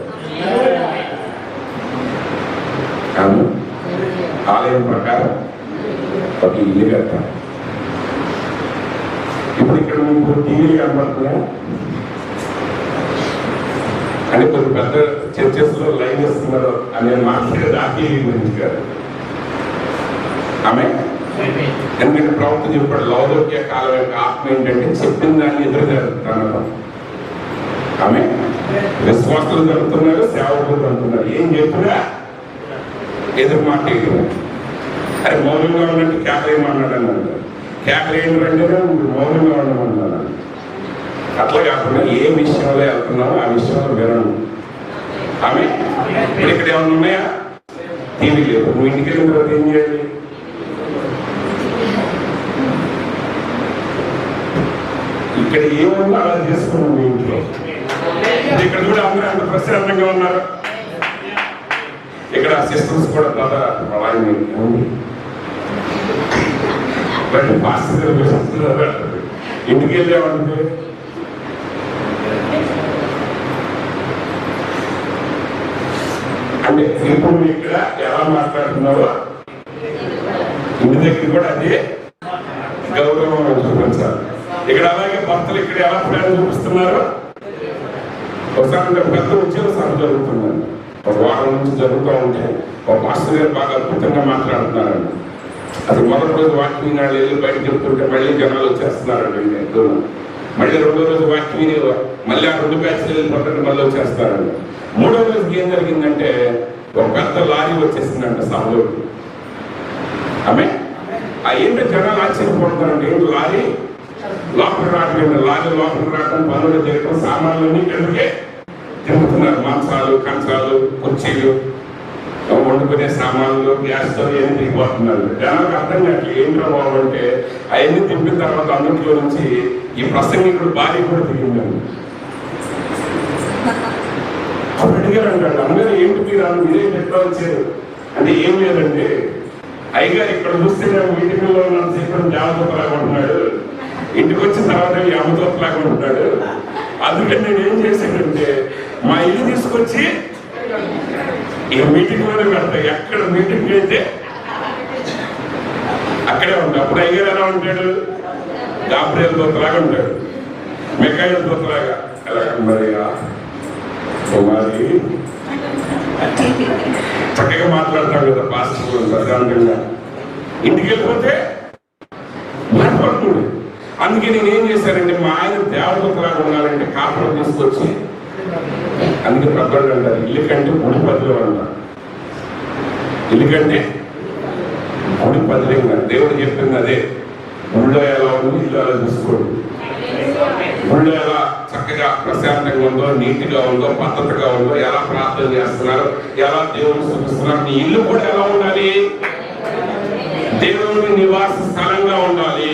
కానీ ఆలయం ప్రకారం ఒక ఇల్లు కట్టాలి. ఇప్పుడు ఇక్కడ మీకు టీవీలు కనపడుతున్నాయా? అంటే కొన్ని పెద్ద చర్చెస్ లో లైవ్ ఇస్తున్నారు అనే మాట్లాడేది ఆ టీవీ గురించి కాదు. ఆమె ఎందుకంటే ప్రభుత్వం చెప్పాడు, లౌదోక్య కాలం యొక్క ఆత్మ ఏంటంటే చెప్పిన దాన్ని ఎదురు జరుగుతున్నారు. ఆమె విశ్వాసాలు జరుగుతున్నారు, సేవకులు జరుగుతున్నారు. ఏం చెప్పినా ఎదురు మాట్లాడు. అరే మౌనంగా ఉన్నట్టు కేకలేమన్నాడు అన్నాడు. కేకలేంటంటే మౌనంగా ఉండమన్నాడు. అట్లా కాకుండా ఏ విషయంలో వెళ్తున్నామో ఆ విషయంలో వినను. ఆమె ఇక్కడ ఏమన్నా ఉన్నాయా? టీవీ లేదు. నువ్వు ఇంటికి వెళ్ళిన తర్వాత ఏం చేయాలి? ఇక్కడ ఏమన్నా అలా చేసుకున్నావు మీ ఇంట్లో. ఇక్కడ కూడా అందరూ అంత ప్రశాంతంగా ఉన్నారు. ఇక్కడ సిస్టమ్స్ కూడా బాగా ఉంది. బట్ పాస్టర్ ఇంటికి వెళ్ళామంటే అంటే ఇప్పుడు ఇక్కడ ఎలా మాట్లాడుతున్నారో ఇంటి దగ్గర కూడా అదే గౌరవం చూపించాలి. ఇక్కడ అలాగే భర్తలు ఇక్కడ ఎలా ప్రేమ చూపిస్తున్నారు. ఒకసారి పెద్ద ఉద్యోగ సభ జరుగుతుందండి, ఒక వారం నుంచి జరుగుతూ ఉంటే ఒక మాస్టర్ గారు బాగా అద్భుతంగా మాట్లాడుతున్నారండి. అది మొదటి రోజు వాక్యం వెళ్ళి బయట చెప్తుంటే మళ్ళీ జనాలు వచ్చేస్తున్నారండి. మళ్ళీ రెండో రోజు వాక్యం మళ్ళీ ఆ 2 బ్యాచ్లు వెళ్ళిపోతుంటే మళ్ళీ వచ్చేస్తారండి. మూడో రోజుకి ఏం జరిగిందంటే ఒక పెద్ద లారీ వచ్చేసిందంట సభలోకి. ఆమె ఏంటో జనాలు ఆశ్చర్యపడుతున్నారండి. ఏంటి లారీ లోపలికి రావట్లేదు, లారీ లోపలికి రావడం, పనులు చేయడం, సామాన్లన్నీ కిందకే తిరుగుతున్నారు. మాంసాలు, కంచాలు, కుర్చీలు, వండుకునే సామాన్లు, గ్యాస్ స్టవ్ ఏమి దిగిపోతున్నారు. జనాలకు అర్థం కాదు ఏంటో బాబు అంటే అవన్నీ తిప్పిన తర్వాత అందులో నుంచి ఈ ప్రసంగికుడు భార్య కూడా దిగిందండి. అప్పుడు అడిగారు అంటాడు, అందరూ ఏంటి మీరేం ఎట్లా వచ్చారు అంటే ఏం లేదండి అయ్యగారు ఇక్కడ చూస్తే మీటింగ్లో ఉన్నంతసేపు దేవదూతలాగా ఉంటున్నాడు, ఇంటికి వచ్చిన తర్వాత యమదూతలాగా ఉంటున్నాడు. అందుకని నేను ఏం చేశానంటే మా ఇల్లు తీసుకొచ్చి ఇక మీటింగ్ లోనే పెడతా, ఎక్కడ మీటింగ్ అయితే అక్కడే ఉంటాడు. అప్పుడు అయ్యగారు ఎలా ఉంటాడు, గాబ్రియల్ దూతలాగా ఉంటాడు, మిఖాయిల్ దూతలాగా. మరి కుమారి చక్కగా మాట్లాడతాడు కదా పాస్టర్ ప్రశాంతంగా. ఇంటికి వెళ్ళిపోతే మాట్లాడుతుంది. అందుకే నేను ఏం చేశానంటే మా ఆయన దేవదూతలాగా ఉండాలంటే కాపురం తీసుకొచ్చి, అందుకే పెద్దవాళ్ళు అంటారు ఇల్లు కంటే గుడి పదిలో అంటారు. ఇల్లు కంటే గుడి పదిలే ఉన్నారు. దేవుడు చెప్పింది అదే, గుడిలో ఎలా ఉంది ఇల్లు అలా చూసుకోండి. గుడిలో ఎలా చక్కగా ప్రశాంతంగా ఉందో, నీట్గా ఉందో, పద్ధతిగా ఉందో, ఎలా ప్రార్థన చేస్తున్నారు, ఎలా దేవుని చూపిస్తున్నారు. నీ ఇల్లు కూడా ఎలా ఉండాలి, దేవుని నివాస స్థలంగా ఉండాలి.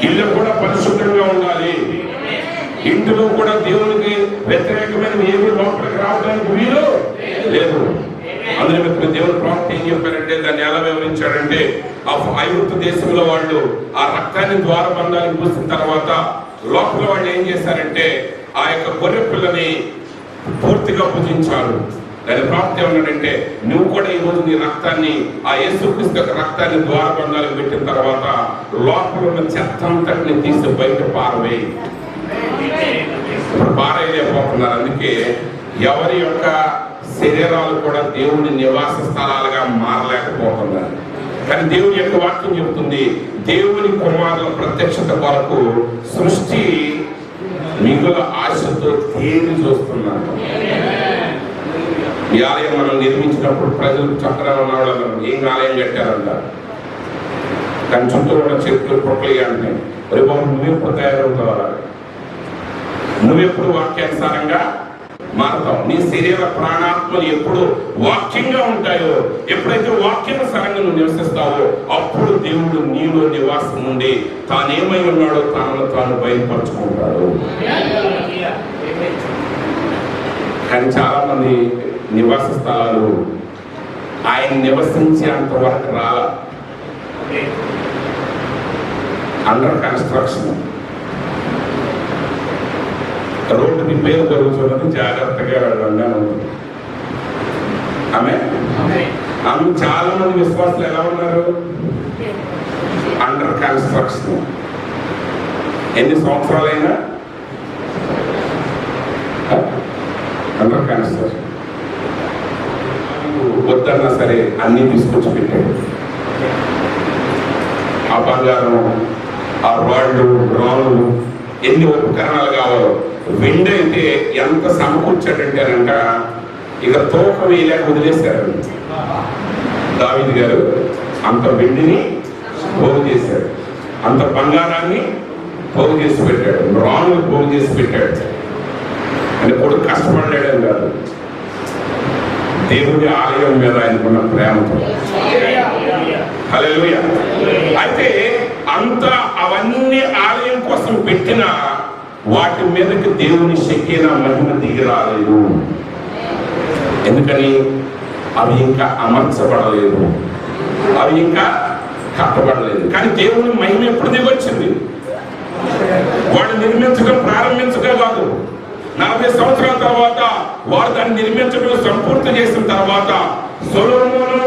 ఇల్లు కూడా పరిశుద్ధంగా ఉండాలి. ఇంటిలో కూడా దేవునికి వ్యతిరేకమైన ఏమీ లోపలికి రావడానికి వీలు లేదు. అందులో దేవుడు ప్రవక్త ఏం చెప్పారంటే దాన్ని ఎలా వివరించాడంటే, ఆ ఐగుప్తు దేశంలో వాళ్ళు ఆ రక్తాన్ని ద్వారబంధానికి పూసిన తర్వాత లోపల వాళ్ళు ఏం చేశారంటే ఆ యొక్క గొర్రె పిల్లని పూర్తిగా పూజించారు. దాని ప్రవక్త ఏమన్నాడంటే, నువ్వు కూడా ఈ రోజు నీ రక్తాన్ని, ఆ యేసుక్రీస్తు యొక్క రక్తాన్ని ద్వారబంధాలకు పెట్టిన తర్వాత లోపల ఉన్న చెత్త అంతటిని తీసి బయట పారవేయి. ఇప్పుడు పారేయలేకపోతున్నారు. అందుకే ఎవరి యొక్క శరీరాలు కూడా దేవుని నివాస స్థలాలుగా మారలేకపోతున్నారు. కానీ దేవుని యొక్క వాక్యం చెబుతుంది, దేవుని కుమారుల ప్రత్యక్షత కొరకు సృష్టి మిగుల ఆశతో తేరి చూస్తున్నారు. ఈ ఆలయం మనం నిర్మించినప్పుడు ప్రజలు చక్కగా ఉన్నవాళ్ళు ఏం ఆలయం కట్టారంట, కానీ చుట్టూ ఉన్న చెట్లు పొట్లు అంటే బాబు నువ్వెప్పుడు తయారవుతావు, నువ్వెప్పుడు వాక్యానుసారంగా మారుతావు. నీ శరీర ప్రాణాత్మలు ఎప్పుడు వాక్యంగా ఉంటాయో, ఎప్పుడైతే వాక్యానుసారంగా నువ్వు నివసిస్తావో అప్పుడు దేవుడు నీలో నివాసం ఉండి తానేమై ఉన్నాడో తాను తాను బయలుపరుచుకుంటాడు. కానీ చాలా మంది నివాస స్థలాలు ఆయన నివసించే అంతవరకు రాల, అండర్ కన్స్ట్రక్షన్. రోడ్డు రిపేర్ జరుగుతున్నది, జాగ్రత్తగా వెళ్ళండి ఉంటుంది. ఆమె చాలా మంది విశ్వాసులు ఎలా ఉన్నారు, అండర్ కన్స్ట్రక్షన్. ఎన్ని సంవత్సరాలైనా అండర్ కన్స్ట్రక్షన్. వద్దన్నా సరే అన్నీ తీసుకొచ్చి పెట్టాడు. ఆ బంగారం, ఆ రాళ్ళు, రాళ్ళు, ఎన్ని ఉపకరణాలు కావాలో. వెండి అయితే ఎంత సమకూర్చాడంటేనంట ఇక తూకం వేయలేక వదిలేశారు. దావీదు గారు అంత వెండిని పోగు చేశాడు, అంత బంగారాన్ని పోగు చేసి పెట్టాడు, రాళ్ళు పోగు చేసి పెట్టాడు. అంటే కొడుకు కష్టపడ్డాడని కాదు, దేవుని ఆలయం మీద ఆయనకున్న ప్రేమతో. హల్లెలూయా. అయితే అంత అవన్నీ ఆలయం కోసం పెట్టిన వాటి మీదకి దేవుని షకీనా మహిమ దిగి రాలేదు. ఎందుకని అవి ఇంకా అమర్చబడలేదు, అవి ఇంకా కట్టబడలేదు. కానీ దేవుని మహిమ ఎప్పుడు దిగొచ్చింది, వాడు నిర్మించడం ప్రారంభించగా కాదు, 40 సంవత్సరాల తర్వాత వారు దాన్ని నిర్మించడం సంపూర్తి చేసిన తర్వాత సొలొమోను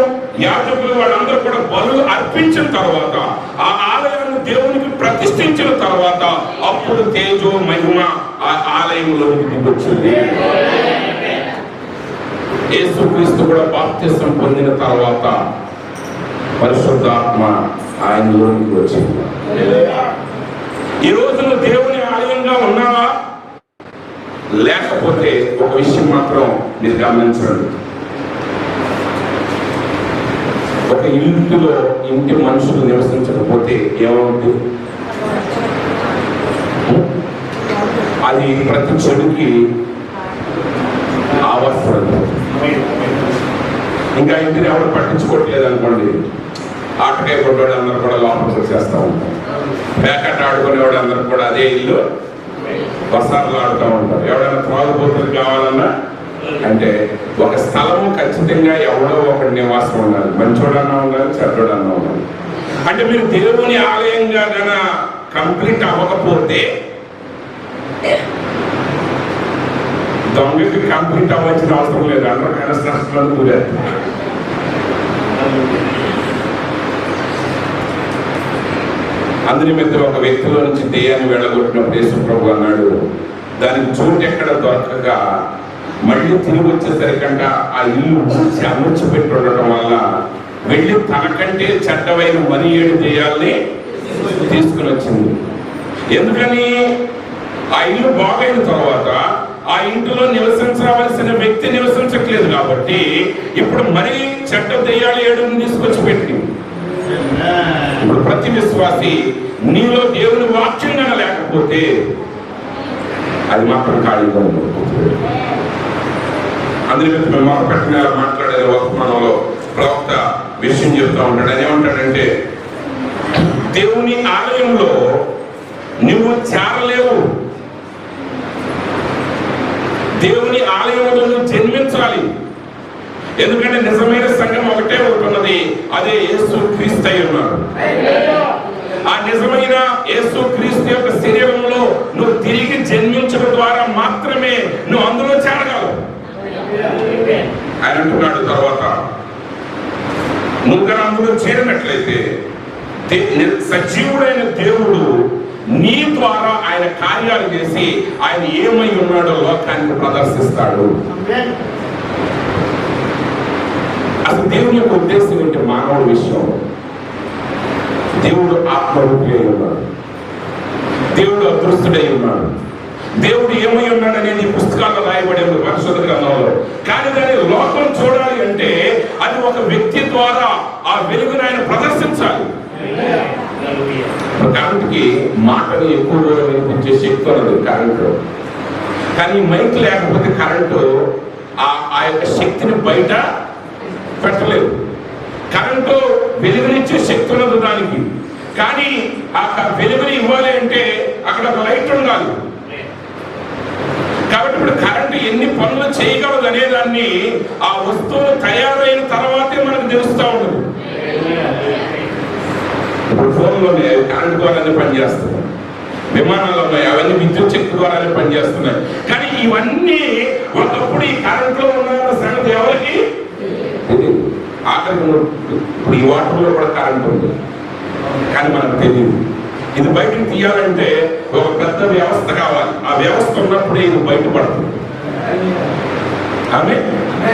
యాజకులు వాళ్ళందరూ కూడా బలులు అర్పించిన తర్వాత ఆ ఆలయాన్ని దేవునికి ప్రతిష్ఠించిన తర్వాత అప్పుడు తేజో మహిమ ఆ ఆలయంలోకి దిగొచ్చింది. యేసుక్రీస్తు కూడా బాప్తిసం పొందిన తర్వాత పరిశుద్ధాత్మ ఆయనలోనికి వచ్చింది. ఈ రోజున దేవుని ఆలయంగా ఉన్నావా? లేకపోతే ఒక విషయం మాత్రం మీరు గమనించండి. ఒక ఇంటి మనుషులు నివసించకపోతే ఏమవుతుంది? అది ప్రతి చెడుకి ఆవాసం. ఇంకా ఇంటిని ఎవరు పట్టించుకోవట్లేదు అనుకోండి, ఆటకాయ కొట్టేవాడు అందరూ కూడా లోపలికి వచ్చేస్తూ ఉంటారు. ప్యాకెట్ ఆడుకునేవాడు అందరూ కూడా అదే ఇల్లు వసాలు ఆడుతూ ఉంటారు. ఎవడైనా త్రాగుబోతులు కావాలన్నా అంటే ఒక స్థలము ఖచ్చితంగా ఎవడో ఒకటి నివాసం ఉండాలి. మంచోడన్నా ఉండాలి, చెడ్డోడన్నా ఉండాలి. అంటే మీరు దేవుని ఆలయంగా గన కంప్లీట్ అవ్వకపోతే దొంగకి కంప్లీట్ అవ్వాల్సిన అవసరం లేదు. అందరూ కన్స్ట్రక్షన్ కూరారు. అందరి మీద ఒక వ్యక్తిలో నుంచి దెయ్యాన్ని వెళ్ళగొట్టినప్పుడు యేసు ప్రభు అన్నాడు, దానికి చోటు ఎక్కడ దొరకక మళ్ళీ తిరిగి వచ్చేసరికంట ఆ ఇల్లు అమర్చి పెట్టి ఉండటం వల్ల వెళ్ళి తనకంటే చెడ్డమైన మరి 7 దెయ్యాల్ని తీసుకుని వచ్చింది. ఎందుకని? ఆ ఇల్లు బాగైన తర్వాత ఆ ఇంటిలో నివసించవలసిన వ్యక్తి నివసించట్లేదు కాబట్టి ఇప్పుడు మరీ చెడ్డ దెయ్యాలు 7 తీసుకొచ్చి పెట్టింది. ఇప్పుడు ప్రతి విశ్వాసి నీలో దేవుని వాక్యంగా లేకపోతే అది మాత్రం ఖాళీగా ఉండకపోతుంది. అందుకే మేము పెట్టిన మాట్లాడే వర్తమానంలో ప్రవక్త విషయం చెప్తా ఉంటాడు. ఆయన ఏమంటాడంటే, దేవుని ఆలయంలో నువ్వు చేరలేవు. దేవుని ఆలయంలో నువ్వు జన్మించాలి. ఎందుకంటే నిజమైన సంఘం ఒకటే ఉంటున్నది, అదే యేసు క్రీస్తు అయి ఉన్నాడు. ఆ నిజమైన యేసు క్రీస్తు యొక్క శరీరంలో నువ్వు తిరిగి జన్మించడం ద్వారా మాత్రమే నువ్వు అందులో చేరగలవు. ఆయన అంటున్నాడు తర్వాత, నువ్వు కానీ అందులో చేరినట్లయితే సజీవుడైన దేవుడు నీ ద్వారా ఆయన కార్యాలు చేసి ఆయన ఏమై ఉన్నాడో లోకానికి ప్రదర్శిస్తాడు. అసలు దేవుని యొక్క ఉద్దేశం ఏంటి? మానవుడి విషయం. దేవుడు ఆత్మరూపి అయి ఉన్నాడు, దేవుడు అదృష్టుడై ఉన్నాడు, దేవుడు ఏమై ఉన్నాడు అనేది పుస్తకాల్లో రాయబడి ఉంది పరిశుద్ధ గ్రంథంలో. కానీ దాన్ని లోకం చూడాలి అంటే అది ఒక వ్యక్తి ద్వారా ఆ వెలుగును ఆయన ప్రదర్శించాలి. కరెంట్కి మాటలు ఎక్కువగా వినిపించే శక్తి ఉన్నది కరెంటు. కానీ మైక్ లేకపోతే కరెంటు ఆ యొక్క శక్తిని బయట పెట్టలేదు. కరెంటు వెలుగునిచ్చే శక్తి ఉన్నది దానికి. కానీ ఆ వెలుగుని ఇవ్వాలి అంటే అక్కడ ఒక లైట్ ఉండాలి. కాబట్టి ఇప్పుడు కరెంటు ఎన్ని పనులు చేయగలదు అనేదాన్ని ఆ వస్తువులు తయారైన తర్వాతే మనకు తెలుస్తూ ఉంటుంది. ఇప్పుడు ఫోన్లోనే కరెంటు ద్వారానే పనిచేస్తున్నాయి, విమానాలు ఉన్నాయి, అవన్నీ విద్యుత్ శక్తి ద్వారానే పనిచేస్తున్నాయి. కానీ ఇవన్నీ ఒకప్పుడు ఈ కరెంట్లో ఉన్న సంగతి ఎవరికి తెలియదు. ఆఖరికి ఇప్పుడు ఈ వాటర్లో కూడా కరెంట్ ఉంది, కానీ మనకు తెలియదు. ఇది బయటకు తీయాలంటే ఒక పెద్ద వ్యవస్థ కావాలి. ఆ వ్యవస్థ ఉన్నప్పుడే ఇది బయటపడుతుంది. ఆమె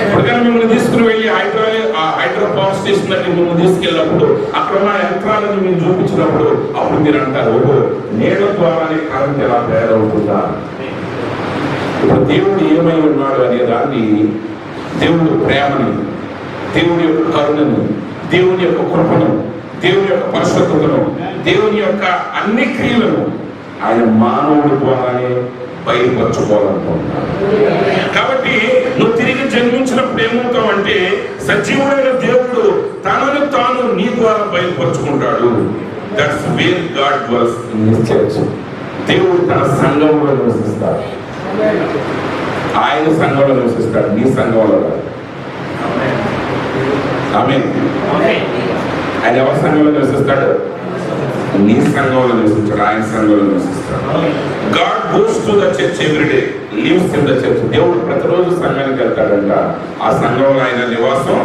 ఇప్పటికైనా మిమ్మల్ని తీసుకుని వెళ్ళి హైడ్రో పవర్ స్టేషన్ దగ్గర మిమ్మల్ని తీసుకెళ్ళినప్పుడు అక్కడ ఉన్న యంత్రాలను మీరు చూపించినప్పుడు అప్పుడు మీరు అంటారు, ఓహో నీళ్ళ ద్వారానే కరెంట్ ఎలా తయారవుతుందా. ఇప్పుడు దేవుడు ఏమై ఉన్నాడు అనే దాన్ని, దేవుడు ప్రేమని, దేవుడి యొక్క కరుణను, దేవుని యొక్క కృపను, దేవుని యొక్క పరిశుద్ధతను, దేవుని యొక్క అన్ని క్రియలను ఆయన మానవుడి ద్వారానే బయలుపరచుకోవాలనుకుంటున్నాడు. కాబట్టి నువ్వు తిరిగి జన్మించినప్పుడు ఏమవుతావు అంటే సజీవుడైన దేవుడు తనను తాను నీ ద్వారా బయలుపరుచుకుంటాడు. That's where God dwells in his church. దేవుడు తన సంఘంలో నివసిస్తాడు. ఆయన సంఘంలో నివసిస్తాడు, నీ సంఘంలో కాదు. ఆమేన్. ఆయన ఎవరి సంఘంలో నివసిస్తాడు? నీ సంఘంలో నివసిస్తాడు, ఆయన సంఘంలో నివసిస్తాడు. God goes to the church every day, lives in the church. దేవుడు ప్రతిరోజు సంఘానికి వెళ్తాడంట. ఆ సంఘంలో ఆయన నివాసం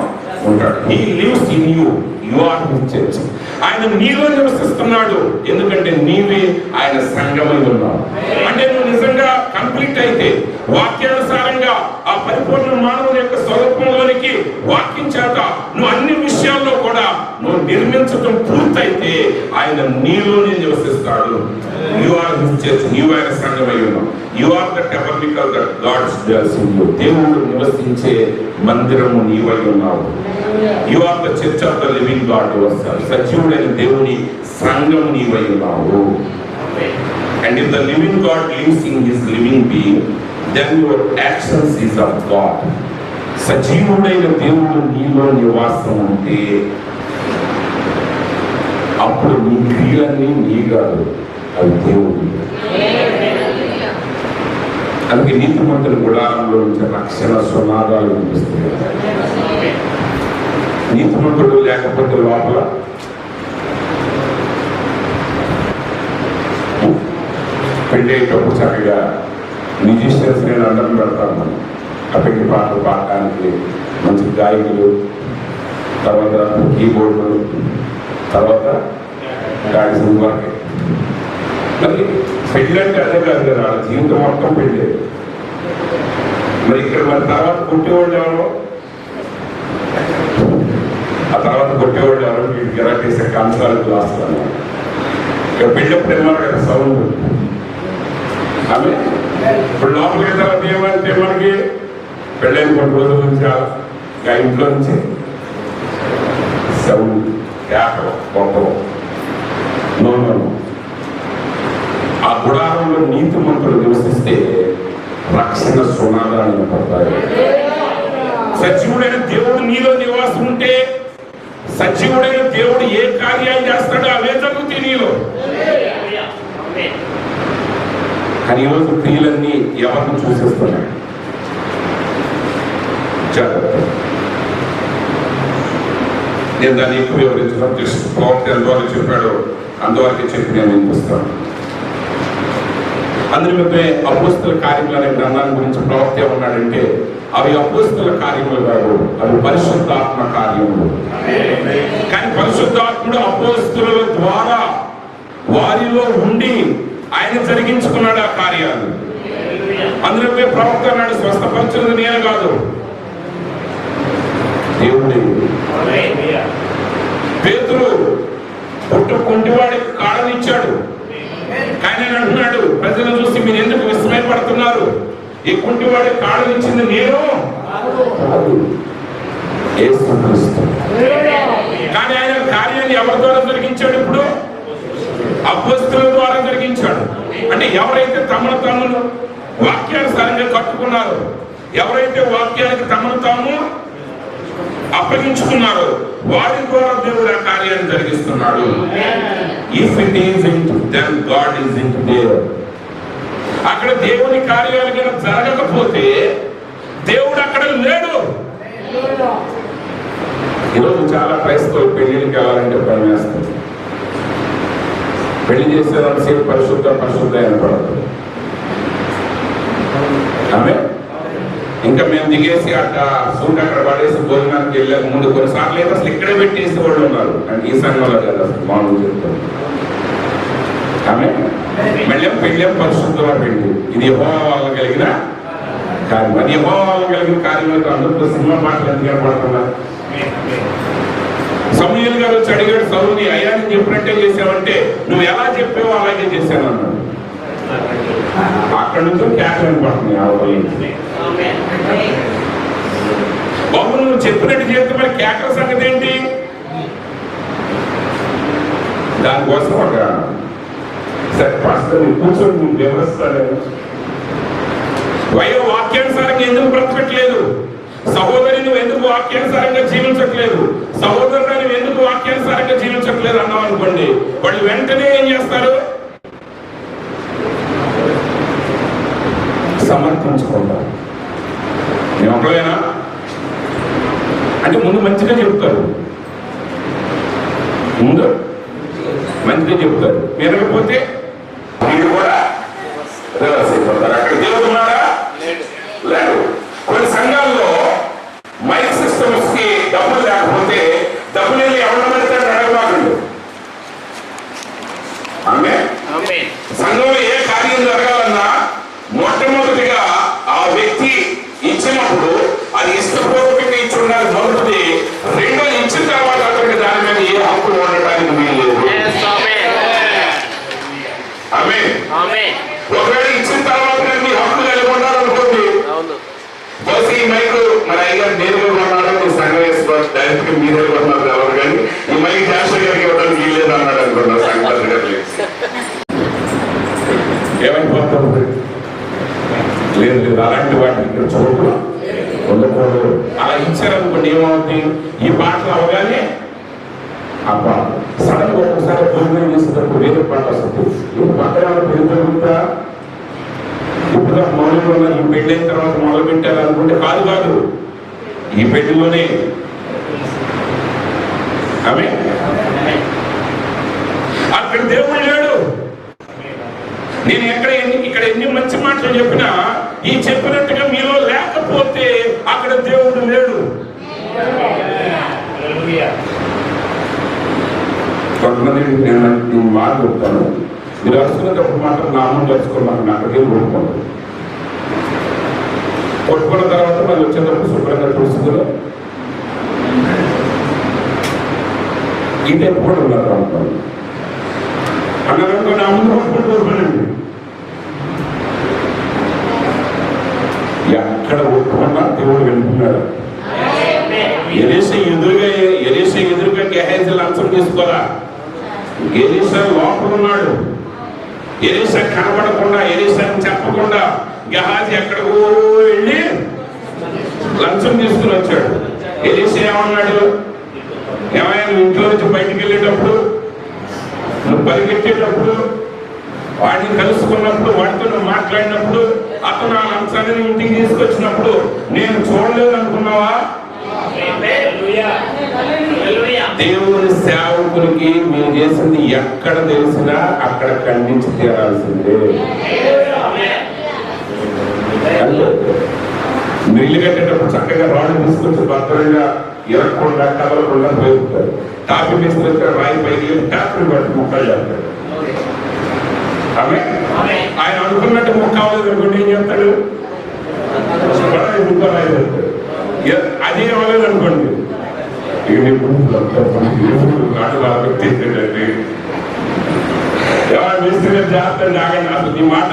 ఉంటాడు. He lives in you. You are his church. ఆయన నీలో నివసిస్తున్నాడు. ఎందుకంటే నీవే ఆయన సంఘమై ఉన్నావు. అంటే నువ్వు నిజంగా కంప్లీట్ అయితే, వాక్యానుసారంగా ఆ పరిపూర్ణ మానవుని యొక్క స్వరూపంలోనికి వాక్యం చేత నువ్వు అన్ని విషయాల్లో కూడా నువ్వు నిర్మించడం పూర్తయితే ఆయన నీలోనే నివసిస్తాడు. You are his church. నీవు ఆయన సంఘమై ఉన్నావు. You are the tabernacle that God dwells in you. దేవుడు నివసించే మందిరము నీవై ఉన్నావు. You are the church of the living God yourself. సజీవుడైన దేవుని సంఘం నీవై ఉన్నావు. And if the living God lives in his living being, then your actions is of God. సజీవుడైన దేవుడు నీలో నివాసం ఉంటే అప్పుడు నీ క్రియలన్నీ నీ కాదు, అవి దేవుడు. అందుకే నీతిమంతుల గుడారంలో నుంచి రక్షణ సునాదాలు వినిపిస్తుంది. నీతిమంతుడు లేకపోతే లోపల పెళ్ళేటప్పుడు చక్కగా మ్యూజిషియన్స్ నేను అందరం పెడతాను. మనం ఆ పెళ్లి పాటలు పాడటానికి మంచి గాయకులు, తర్వాత కీబోర్డులు, తర్వాత గాయకులు వరకే. మరి పెళ్ళి అంటే అదే కాదు కదా, వాళ్ళ జీవితం మొత్తం పెళ్ళి. మరి ఇక్కడ మరి తర్వాత కొట్టేవాళ్ళు ఎవరు? ఆ తర్వాత కొట్టేవాళ్ళు ఎవరు? వీటికి ఎలా చేసే కంచాలు రాస్తాను. ఇక్కడ పెళ్ళప్పుడు ఏమన్నారు కదా సౌండ్. ఆమె ఇప్పుడు లోపలికి తర్వాత ఏమంటే మనకి పెళ్ళైన కొన్ని రోజుల నుంచి ఇంకా ఇంట్లో నుంచి సౌండ్ కేకలు కొట్టడం. నో, ఆ గుడారంలో నీతిమంతులు నివసిస్తే రక్షణ సునాదాన్ని పడతాయి. సజీవుడైన దేవుడు నీలో నివాసం ఉంటే, సజీవుడైన దేవుడు ఏ కార్యాలు చేస్తాడో అవే జరుగుతాయి నీలో. కానీ ఈరోజు క్రియలన్నీ ఎవరిని చూసేస్తున్నాయి? నేను దాన్ని ఎక్కువ వివరించడం ప్రవక్త ఎంతవరకు చెప్పాడో అంతవరకు చెప్పి నేను వినిపిస్తాను. అందుకే అపోస్తల కార్యములు అనే గ్రంథాన్ని గురించి ప్రవక్త ఏమన్నాడంటే, అవి అపోస్తల కార్యములు కాదు, అవి పరిశుద్ధాత్మ కార్యములు. కానీ పరిశుద్ధాత్ముడు అపోస్తలుల ద్వారా వారిలో ఉండి ఆయన జరిగించుకున్నాడు ఆ కార్యాలు. అందులో ప్రవక్త అన్నాడు, స్వస్థపరిచినది నేను కాదు, దేవుడే. పేతురు కుంటివాడికి కాడనిచ్చాడు. కానీ ఆయన అంటున్నాడు, ప్రజలను చూసి మీరు ఎందుకు విస్మయపడుతున్నారు? ఈ కుంటివాడికి కాడనిచ్చింది నేను కాదు, యేసుక్రీస్తు. కానీ ఆయన కార్యాన్ని ఎవరి ద్వారా జరిగించాడు? ఇప్పుడు అపోస్తలుల ద్వారా జరిగించాడు. అంటే ఎవరైతే తమను తాము వాక్యానుసారంగా కట్టుకున్నారో, ఎవరైతే వాక్యానికి తమను తాము అప్పగించుకున్నారో వారి ద్వారా దేవుడు ఆ కార్యాన్ని జరిగిస్తున్నాడు. If it is into them, God is into there. అక్కడ దేవుని కార్యాలు కనుక జరగకపోతే దేవుడు అక్కడ లేడు. ఈరోజు చాలా క్రైస్తవులు పెళ్లికి వెళ్ళాలంటే భయం వేస్తుంది. పెళ్లి చేసేదాన్ని పరిశుద్ధ అయిన పడుతుంది. ఆమె ఇంకా మేము దిగేసి అట్ట సూట్ అక్కడ పడేసి భోజనానికి వెళ్ళాక ముందు కొన్నిసార్లు అయితే అసలు ఇక్కడే పెట్టేసి వాళ్ళు ఉన్నారు. అంటే ఈ సంఘంలో కదా అసలు మామూలు చెప్తారు. ఆమె మళ్ళీ పెళ్ళేం పరిశుద్ధంగా పెళ్ళి. ఇది యెహోవా వల్ల కలిగిన కార్యం. అది యెహోవా వల్ల కలిగిన కార్యం అయితే అందరూ సినిమా పాటలు ఎందుకు ఏర్పడుతున్నారు? సమూయేలు గారు వచ్చి అడిగాడు సౌలుని, అయ్యా నేను చెప్పినట్టే చేసావంటే నువ్వు ఎలా చెప్పావో అలాగే చేశాను అన్నాడు. అక్కడి నుంచి కేకలు పడుతున్నాయి. బాబు నువ్వు చెప్పినట్టు చేస్తే మరి కేకల సంగతి ఏంటి? దానికోసం ఒక సరే పాస్టర్ కూర్చొని నువ్వు వివరిస్తాను. వయో వాక్యానుసారంగా ఎందుకు బ్రతకట్లేదు? సహోదరి నువ్వు ఎందుకు వాక్యానుసారంగా జీవించట్లేదు? సహోదరుడు నువ్వు ఎందుకు వాక్యానుసారంగా జీవించట్లేదు అన్నావు అనుకోండి, వాళ్ళు వెంటనే ఏం చేస్తారు? సమర్థించుకుంటారు. నేను ఒకవేనా అంటే ముందు మంచిగా చెప్తారు, ముందు మంచిగా చెప్తారు. వినకపోతే మీరు కూడా రివర్స్ అయిపోతారు. అక్కడ దేవుడు ఉన్నాడా? లేడు. కొన్ని సంఘాల్లో మైక్ సిస్టమ్స్ కి డబ్బులు లేకపోతే డబ్బులు వెళ్ళి ఎవరి పడితే అడగబాకండి. ఆమె సంఘంలో ఏ కార్యం జరగాలన్నా మొట్టమొదటిగా ఆ వ్యక్తి ఇచ్చినప్పుడు అది ఇష్టపూర్వకంగా ఇచ్చి ఉండాలి మొదటిది. రెండో ఇచ్చిన తర్వాత అతనికి దాని మీద ఏ హక్కు ఉండటానికి వీలు లేదు. ఒకవేళ ఇచ్చిన తర్వాత మీ హక్కు కలిగి ఉండాలనుకోండి, బస్ ఈ మైక్ మన అయ్యారు నేరుగా కొన్నాడు, మీ సంఘం వేసుకోవాలి, డైరెక్ట్ గా మీరే కొన్నారు ఎవరు, కానీ ఈ మైక్ శాస్త్రి గారికి ఇవ్వడానికి వీల్లేదు అన్నాడు అనుకున్నారు సంఘాలు గారు. ఏమైపోతాం? లేదు లేదు, అలాంటి వాటిని ఇక్కడ చూడకూడదు, ఉండకూడదు. అలా ఇచ్చారనుకోండి ఏమవుతుంది, ఈ పాటలు అవగానే అబ్బా సడన్ గా ఒకసారి భోజనం చేసేటప్పుడు వేరే పాట వస్తుంది. ఈ పక్కన పెరుగుతుందా ఇప్పుడు మొదలు ఉన్న ఈ పెళ్ళైన తర్వాత మొదలు పెట్టారనుకుంటే కాదు కాదు, ఈ పెళ్లిలోనే ఆమె అక్కడ దేవుడు లేడు. నేను ఇక్కడ ఎన్ని మంచి మాటలు చెప్పినా ఈ చెప్పినట్టుగా మీలో లేకపోతే అక్కడ దేవుడు లేడు. కొంతమంది నేను మాట చెప్తాను, మీరు అరుచుకునేటప్పుడు మాత్రం నా అమ్మ తెలుసుకోమని నాకే కొట్టుకోండి. కొట్టుకున్న తర్వాత మళ్ళీ వచ్చేటప్పుడు శుభ్రంగా చూసుకుని ఇది ఎప్పుడు ఉన్నారు అనుకోండి అన్నారనుకో, నా ముందు కొట్టుకుంటూ ఎక్కడ ఒప్పుకున్నా దేవుడు వింటున్నాడు. ఎలీషా ఎదురుగా గెహాజీ లంచం తీసుకోరా, ఎలీషా లోపల ఉన్నాడు. ఎలీషా కనబడకుండా, ఎలీషాని చెప్పకుండా గెహాజీ ఎక్కడికో వెళ్ళి లంచం తీసుకుని వచ్చాడు. ఎలీషా ఏమన్నాడు, ఏమైనా ఇంట్లో నుంచి బయటికి వెళ్ళేటప్పుడు, నువ్వు పరిగెట్టేటప్పుడు, వాడిని కలుసుకున్నప్పుడు, వాడితో నువ్వు మాట్లాడినప్పుడు, అతను ఆ లంచాన్ని ఇంటికి తీసుకొచ్చినప్పుడు నేను చూడలేదు అనుకున్నావా? దేవుని సేవకునికి మీరు చేసింది ఎక్కడ తెలిసినా అక్కడ ఖండించి తీరాల్సిందే. మీరు ఇల్లు కట్టేటప్పుడు చక్కగా రాళ్ళు తీసుకొచ్చి భద్రంగా ఇరగకుండా కదలకుండా పోతారు. టాపీ తీసుకొచ్చి రాయి పైకి టాపీ పట్టి ముక్కలు చేస్తాడు. ఆయన అనుకున్నట్టు ముక్క అవ్వలేదు అనుకోండి, ఏం చెప్తాడు? అదే అవ్వలేదు అనుకోండి, జాగ్రత్త ఆగండి. అసలు ఈ మాట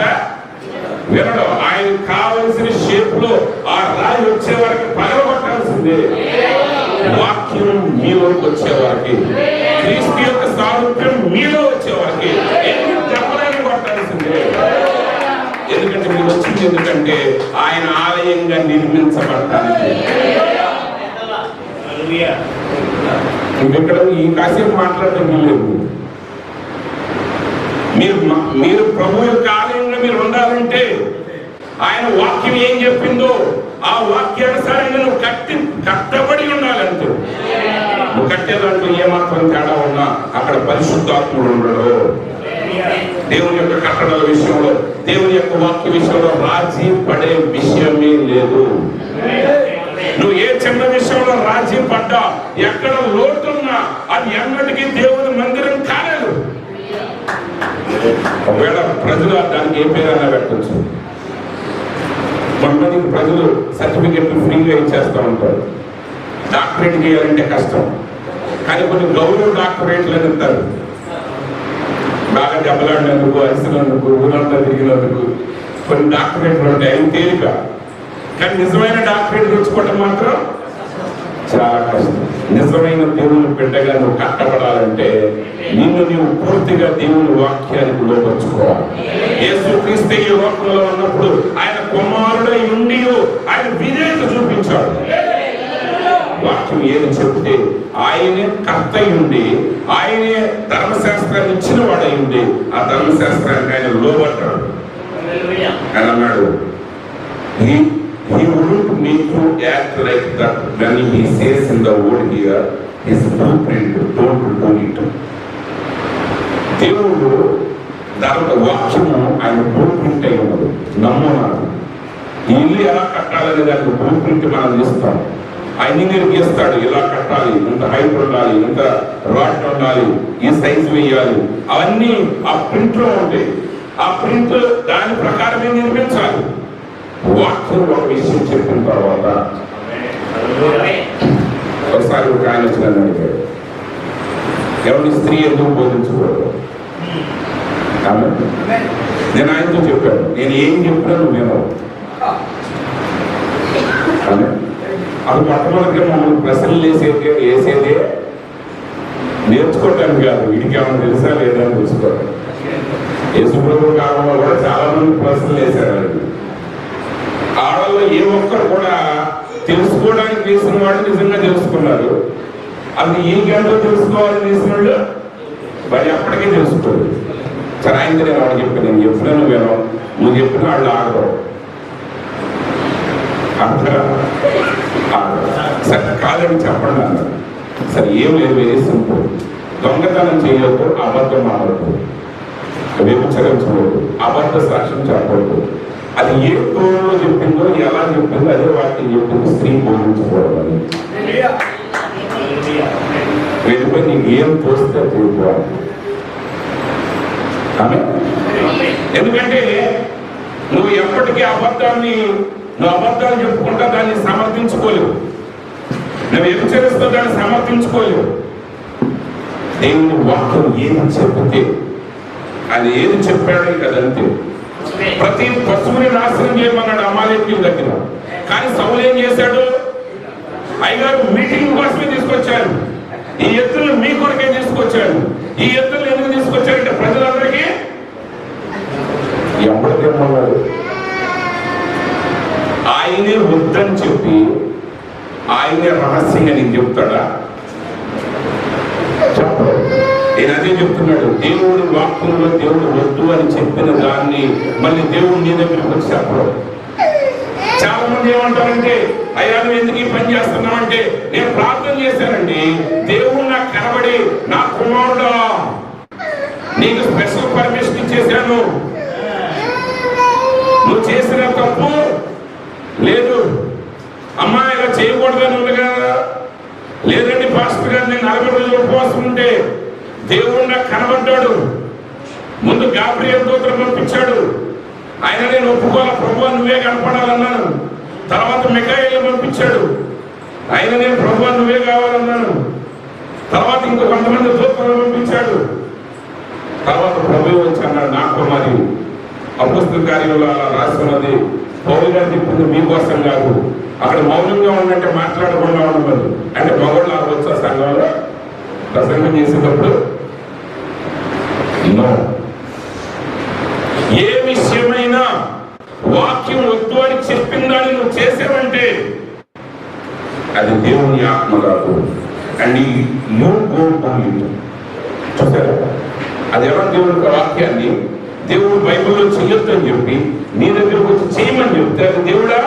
వినడం, ఆయన కావలసిన షేప్ లో ఆ రాయి వచ్చే వరకు పగలగొట్టాల్సిందే. వాక్యం మీలోకి వచ్చే వరకు, క్రీస్తు యొక్క సారూప్యం మీలో వచ్చే వరకు చెప్పడానికి కొట్టాల్సిందే. ఎందుకంటే మీరు వచ్చింది ఎందుకంటే ఆయన ఆలయంగా నిర్మించబడటానికి. ఇక్కడ ఈ కాసేపు మాట్లాడటం లేదు. మీరు ప్రభు యొక్క ఆలయంగా మీరు ఉండాలంటే ఆయన వాక్యం ఏం చెప్పిందో ఆ వాక్యానుసారంగా నువ్వు కట్టబడి ఉండాలంటే, నువ్వు కట్టేదాంట్లో ఏమాత్రం తేడా ఉన్నా అక్కడ పరిశుద్ధాత్ముడు ఉండడు. దేవుని యొక్క కట్టడల విషయంలో, దేవుని యొక్క వాక్య విషయంలో రాజీ పడే విషయమే లేదు. నువ్వు ఏ చిన్న విషయంలో రాజీ పడ్డా, ఎక్కడ లోటున్నా అది ఎన్నటికీ దేవుని మందిరం కాలేదు. ఒకవేళ ప్రజలు దానికి ఏ పేరైనా పెట్టచ్చు. కొంతమందికి ప్రజలు సర్టిఫికెట్లు ఫ్రీగా ఇచ్చేస్తూ ఉంటారు. డాక్టరేట్ చేయాలంటే కష్టం, కానీ కొన్ని గౌరవ డాక్టరేట్లు అని ఇస్తారు. బాగా దెబ్బలాడినందుకు, అరిసినందుకు, ఊరంతా తిరిగినందుకు కొన్ని డాక్టరేట్లు ఉంటాయి, అవి తేలిక. కానీ నిజమైన డాక్టరేట్ తెచ్చుకోవటం మాత్రం చాలా కష్టం. నిజమైన దేవుని బిడ్డగా నువ్వు కట్టబడాలంటే నిన్ను నీవు పూర్తిగా దేవుని వాక్యానికి లోపరుచుకోవాలి. యేసుక్రీస్తు ఈ లోకంలో ఉన్నప్పుడు ఆయన కుమారుడై ఉండి ఆయన విధేయత చూపించాడు. వాక్యం ఏది చెప్తే ఆయనే కర్త ఉండి, ఆయనే ధర్మశాస్త్రాన్ని ఇచ్చిన వాడై ఉండి ఆ ధర్మశాస్త్రానికి ఆయన లోబడ్డాడు. ఆయన అన్నాడు, He wouldn't need to act like that when he says in the word here, his blueprint, don't do it. దేవుడు దాంట్లో వాక్యము ఆయన బ్లూ ప్రింట్ అయి ఉన్నది, నమూనాలు. ఈ ఇల్లు ఎలా కట్టాలనే దానికి బ్లూ ప్రింట్ మనం తీస్తాం. ఆ ఇంజనీర్ గీస్తాడు, ఇలా కట్టాలి, ఇంత హైట్ ఉండాలి, ఇంత రాడ్ ఉండాలి, ఈ సైజు వేయాలి, అవన్నీ ఆ ప్రింట్ లో ఉంటాయి. ఆ ప్రింట్ దాని ప్రకారమే నిర్మించాలి. వాక్యం ఒక విషయం చెప్పిన తర్వాత ఒకసారి ఒక ఆయన వచ్చి నన్ను అడిగాడు, ఎవరి స్త్రీ ఎందుకు బోధించకూడదు? నేను ఆయనతో చెప్పాను, నేను ఏం చెప్పినా నువ్వేమో. అది మొట్టమొదటిగా మమ్మల్ని ప్రశ్నలు వేసేదే నేర్చుకోవటానికి కాదు, వీడికి ఏమైనా తెలుసా లేదా అని తెలుసుకోవడం. యేసుప్రభు కాలంలో కూడా చాలా మంది ప్రశ్నలు వేశారు. ఆడల్లో ఏ ఒక్కరు కూడా తెలుసుకోవడానికి వేసిన వాడు నిజంగా తెలుసుకున్నారు. అది ఈ గంటలో తెలుసుకోవాలని వేసిన వాళ్ళు మరి అప్పటికే తెలుసుకోరు. సరే ఆయనతో నేను వాడు చెప్పాను, నేను చెప్పినా నువ్వేనో, నువ్వు చెప్పిన వాళ్ళు ఆడరు. సరే కాదని చెప్పండి అన్నారు. సరే ఏం లేదు, వెరీ సింపుల్. దొంగతనం చేయొద్దు, అబద్ధం ఆడద్దు, వ్యభిచరించవద్దు, అబద్ధ సాక్ష్యం చెప్పవద్దు. అది ఏ తోడులో చెప్పిందో, ఎలా చెప్పిందో అదే వాటిని చెప్పింది. స్త్రీ బోధించకూడదు అని వెళ్ళిపోయి నీకు ఏం తోస్తే తీసుకోవాలి. ఎందుకంటే నువ్వు ఎప్పటికీ నువ్వు అబద్ధాలు చెప్పుకుంటా దాన్ని సమర్థించుకోలేవు, నువ్వు వ్యభిచరిస్తూ దాన్ని సమర్థించుకోలేవు. దేవుని వాక్యం ఏది చెప్తే అది ఏది చెప్పాడు కదంతే. ప్రతి పశువుని నాశనం చేయమన్నాడు అమాలేకీయుల దగ్గర. కానీ సౌలు ఏం చేశాడు? అయ్యగారు మీటింగ్ కోసమే తీసుకొచ్చారు, ఈ ఎత్తులు మీ కొరకే తీసుకొచ్చారు. ఈ ఎత్తులు ఎందుకు తీసుకొచ్చారంటే ప్రజలందరికీ ఎవరికేమన్నాడు? ఆయనే వద్దని చెప్పి ఆయనే రహస్యంగా నీకు చెప్తాడా? చెప్పడు. నేను అదే చెప్తున్నాడు, దేవుడి వాక్యంలో దేవుడు వద్దు అని చెప్పిన దాన్ని మళ్ళీ దేవుడు నీ దగ్గరికి వచ్చి చెప్పడం. చాలా మంది ఏమంటారంటే, అయ్యా నువ్వు ఎందుకు ఈ పని చేస్తున్నావు అంటే, నేను ప్రార్థన చేశానండి, దేవుడు నాకు కనబడి నా కుమారుడా నీకు స్పెషల్ పర్మిషన్ ఇచ్చేసాను, నువ్వు చేసిన తప్పు లేదు, అమ్మా ఇలా చేయకూడదని ఉంది కదా. లేదండి పాస్టర్ గారు, నేను 40 రోజులు ఉపవాసం ఉంటే దేవుడు నాకు కనబడ్డాడు, ముందు గాబ్రియల్ దూతను పంపించాడు, ఆయన నేను ఒప్పుకోవాలి ప్రభువా నువ్వే కనపడాలన్నాను. తర్వాత మిఖాయేలును పంపించాడు, ఆయన నేను ప్రభువా నువ్వే కావాలన్నాను. తర్వాత ఇంకో కొంతమంది దూతలను పంపించాడు. తర్వాత ప్రభువు వచ్చి అన్నాడు, నా కుమారి అపొస్తలుల కార్యంలో అలా రాసి ఉన్నది, పౌలు గారు చెప్పింది మీకోసం కాదు. అక్కడ మౌనంగా ఉన్నట్టే మాట్లాడకుండా ఉండదు అంటే మగవాళ్ళు వచ్చా సంఘంలో ప్రసంగం చేసేటప్పుడు ఏ విషయమైనా వాక్యం వద్దు అని చెప్పిన దాన్ని నువ్వు చేసావంటే అది దేవుని ఆత్మ కాదు. అండ్ చూసారా, అది ఎవరు దేవుని వాక్యాన్ని దేవుడు బైబిల్లో చెయ్యొద్దు అని చెప్పి నీ దగ్గరకు వచ్చి చేయమని చెప్తే అది దేవుడా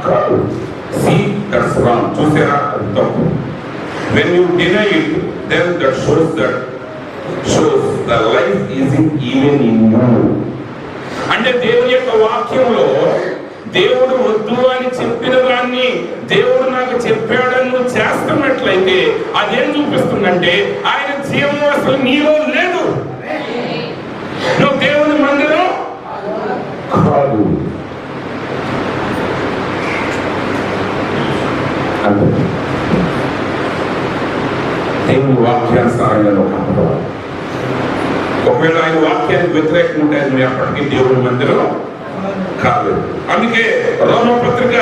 కాదు. చూసారా, అది తప్పు. When you deny it, then that shows the life isn't even in you. అంటే దేవుని యొక్క వాక్యంలో దేవుడు వద్దు అని చెప్పిన దాన్ని దేవుడు నాకు చెప్పాడని నువ్వు చేస్తున్నట్లయితే అదేం చూపిస్తుందంటే ఆయన జీవం అసలు నీలో లేదు, నువ్వు దేవుని మందిరం కాదు. దేవుని వాక్యానుసారంగా కనపడాలి. ఒకవేళ ఆయన వాక్యానికి వ్యతిరేకంగా ఉంటే అది ఎప్పటికీ దేవుని మందిరం కాదు. అందుకే రోమపత్రిక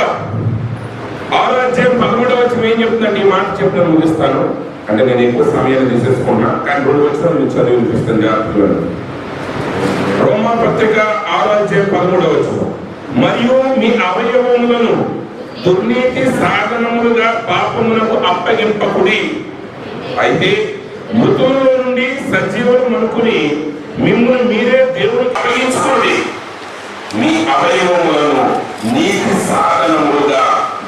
6:13 ఏం చెప్తుందంటే, ఈ మాట చెప్పిన ముగిస్తాను అంటే నేను ఎక్కువ సమయాన్ని తీసేసుకున్నా, కానీ 2 వచనాలు మీకు చదివి వినిపిస్తుంది జాగ్రత్తగా. రోమపత్రిక 6:13 మరియు మీ అవయవములను దుర్నీతి సాధనములుగా పాపమునకు అప్పగింపకుడి, అయితే మృతులలో నుండి సజీవులు అనుకుని మిమ్మల్ని మీరే దేవునికి అప్పగించుకోండి. మీ అవయవములను నీతి సాధనములుగా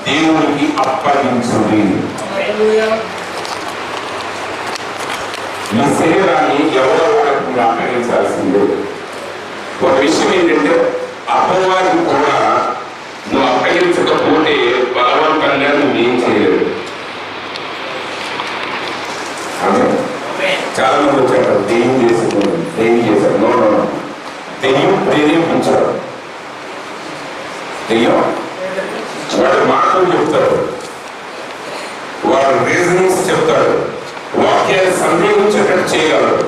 దేవునికి అప్పగించుడి. మీ శరీరాన్ని ఎవరో ఒకరికి అప్పగించాల్సిందే. విషయం ఏంటంటే అపవాది కూడా నువ్వు అప్పగించకపోతే బలవంతంగా నువ్వేం చేయలేవు. చాలా మంది వచ్చారు దెయ్యం చేశారు నో దెయ్యం ప్రేరేపించారు. దెయ్యం వాడు మాటలు చెప్తాడు, వాడు రీజనింగ్స్ చెప్తాడు, వాక్యాన్ని సందేహించేటట్టు చేయగలడు.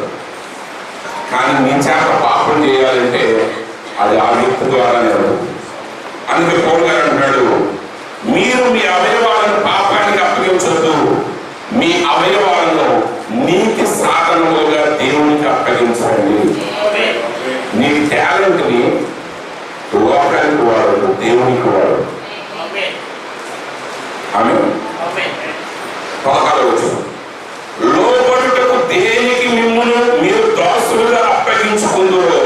కానీ నీ చేత పాపం చేయాలంటే అది ఆ వ్యక్తి ద్వారానే అవుతుంది. అందుకే పౌలు గారు అంటున్నాడు, మీరు మీ అవయవాలను పాపానికి అప్పగించొద్దు, మీ అవయవాలను నీతి సాధనములుగా దేవునికి అప్పగించండి. నీ టాలెంట్ని లోకానికి వాడదు, దేవునికి వాడదు. ఆమె 16వ వచనం, లోబడుటకు దేనికి మిమ్మును మీరు దాసులుగా అప్పగించుకుందురో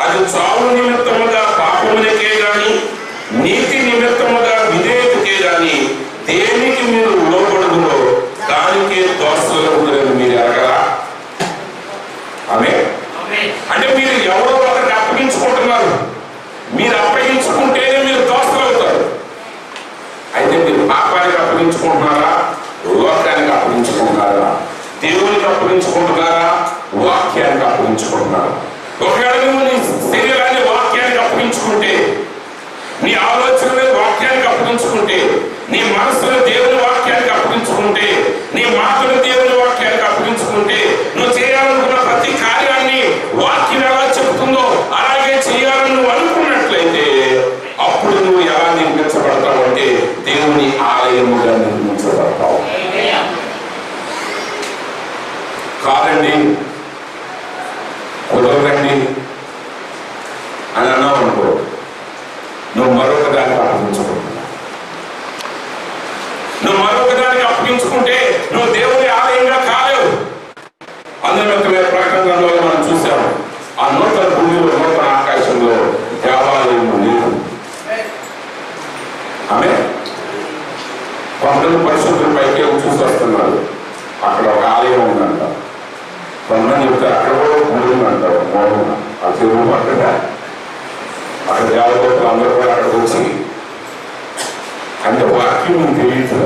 అది చావు నిమిత్తముగా పాపములకే గాని నీతి నిమిత్తముగా విధేయతకే గాని దేనికి మీరు లోబడుదురో దానికే దాసులుగా ఉందని మీరు ఎరగరా? ఆమె అంటే మీరు ఎవరో ఒకరికి అప్పగించుకుంటున్నారు. మీరు అప్పగించుకుంటేనే మీరు దాసులు అవుతారు. అయితే మీరు పాపానికి అప్పగించుకుంటున్నారా, లోకానికి అప్పగించుకుంటున్నారా, దేవునికి అప్పగించుకుంటున్నారా, వాక్యానికి అప్పగించుకుంటున్నారా? ఒకవేళ నువ్వు నీ శరీరాన్ని వాక్యానికి అప్పగించుకుంటే, నీ ఆలోచనని వాక్యానికి అప్పగించుకుంటే, నీ మనస్సును దేవుని వాక్యానికి అప్పగించుకుంటే, నీ మాటను దేవుని వాక్యానికి అప్పగించుకుంటే, నువ్వు చేయాలనుకున్న ప్రతి కార్యాన్ని వాక్యం ఎలా చెబుతుందో అలాగే చేయాలని నువ్వు అనుకున్నట్లయితే అప్పుడు నువ్వు ఎలా నిర్మించబడతావు అంటే దేవుని ఆలయముగా నిర్మించబడతావు. కాదండి కుదరదండి అని అన్నావు అనుకో, నువ్వు మరొక దానికి అప్పగించుకుంటున్నావు. నువ్వు మరొక దానికి అప్పగించుకుంటే నువ్వు దేవుని ఆలయంగా కాలేవు. అందులో ప్రకటనలో మనం చూసాము, ఆ నూతన భూమిలో నూతన ఆకాశంలో దేవాలయం లేదు. ఆమె కొందరు పరిశుద్ధుల పైకి చూసి వస్తున్నారు, అక్కడ ఒక ఆలయం ఉందంట. కొంతమంది చెప్తే అక్కడ కూడా గుడి ఉందంటారు, మౌన ఆ చెరువు పక్కన అక్కడ దేవతలు అందరూ కూడా అక్కడికి వచ్చి అంటే వాక్యం మీకు తెలియదు,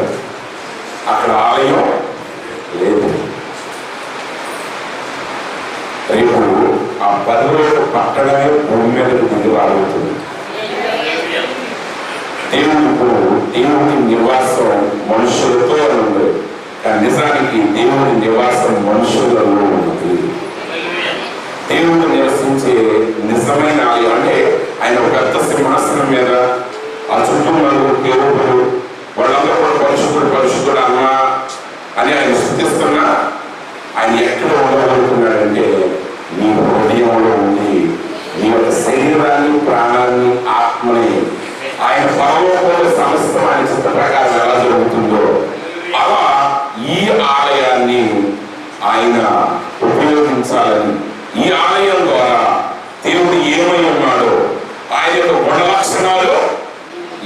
అక్కడ ఆలయం లేదు. రేపు ఆ 10 రోజులు పట్టడమే భూమి మీదకి దిగి రాబోతుంది. దేవుడి నివాసం మనుషులతో ఉంది, కానీ నిజానికి దేవుడి నివాసం మనుషులలో ఉంది. దేవుడు నివసించే నిజమైన ఆలయం అంటే ఆయన ఒక పెద్ద సింహాసనం మీద ఆ చుట్టూ నలుగురు దేవుడు వాళ్ళందరూ కూడా పరిశుద్ధుడు పరిశుద్ధుడు అన్నా అని ఆయన స్తుతిస్తున్నా ఆయన ఎక్కడ ఉండగలుగుతున్నాడంటే నీ హృదయంలో ఉండి నీ యొక్క శరీరాన్ని ప్రాణాన్ని ఆత్మని ఆయన పరలోకంలో సమస్తం ఆయన చిత్త ప్రకారం ఎలా జరుగుతుందో అలా ఈ ఆలయాన్ని ఆయన ఉపయోగించాలని, ఈ ఆలయం ద్వారా దేవుడు ఏమై ఉన్నాడో ఆయన యొక్క గుణ లక్షణాలు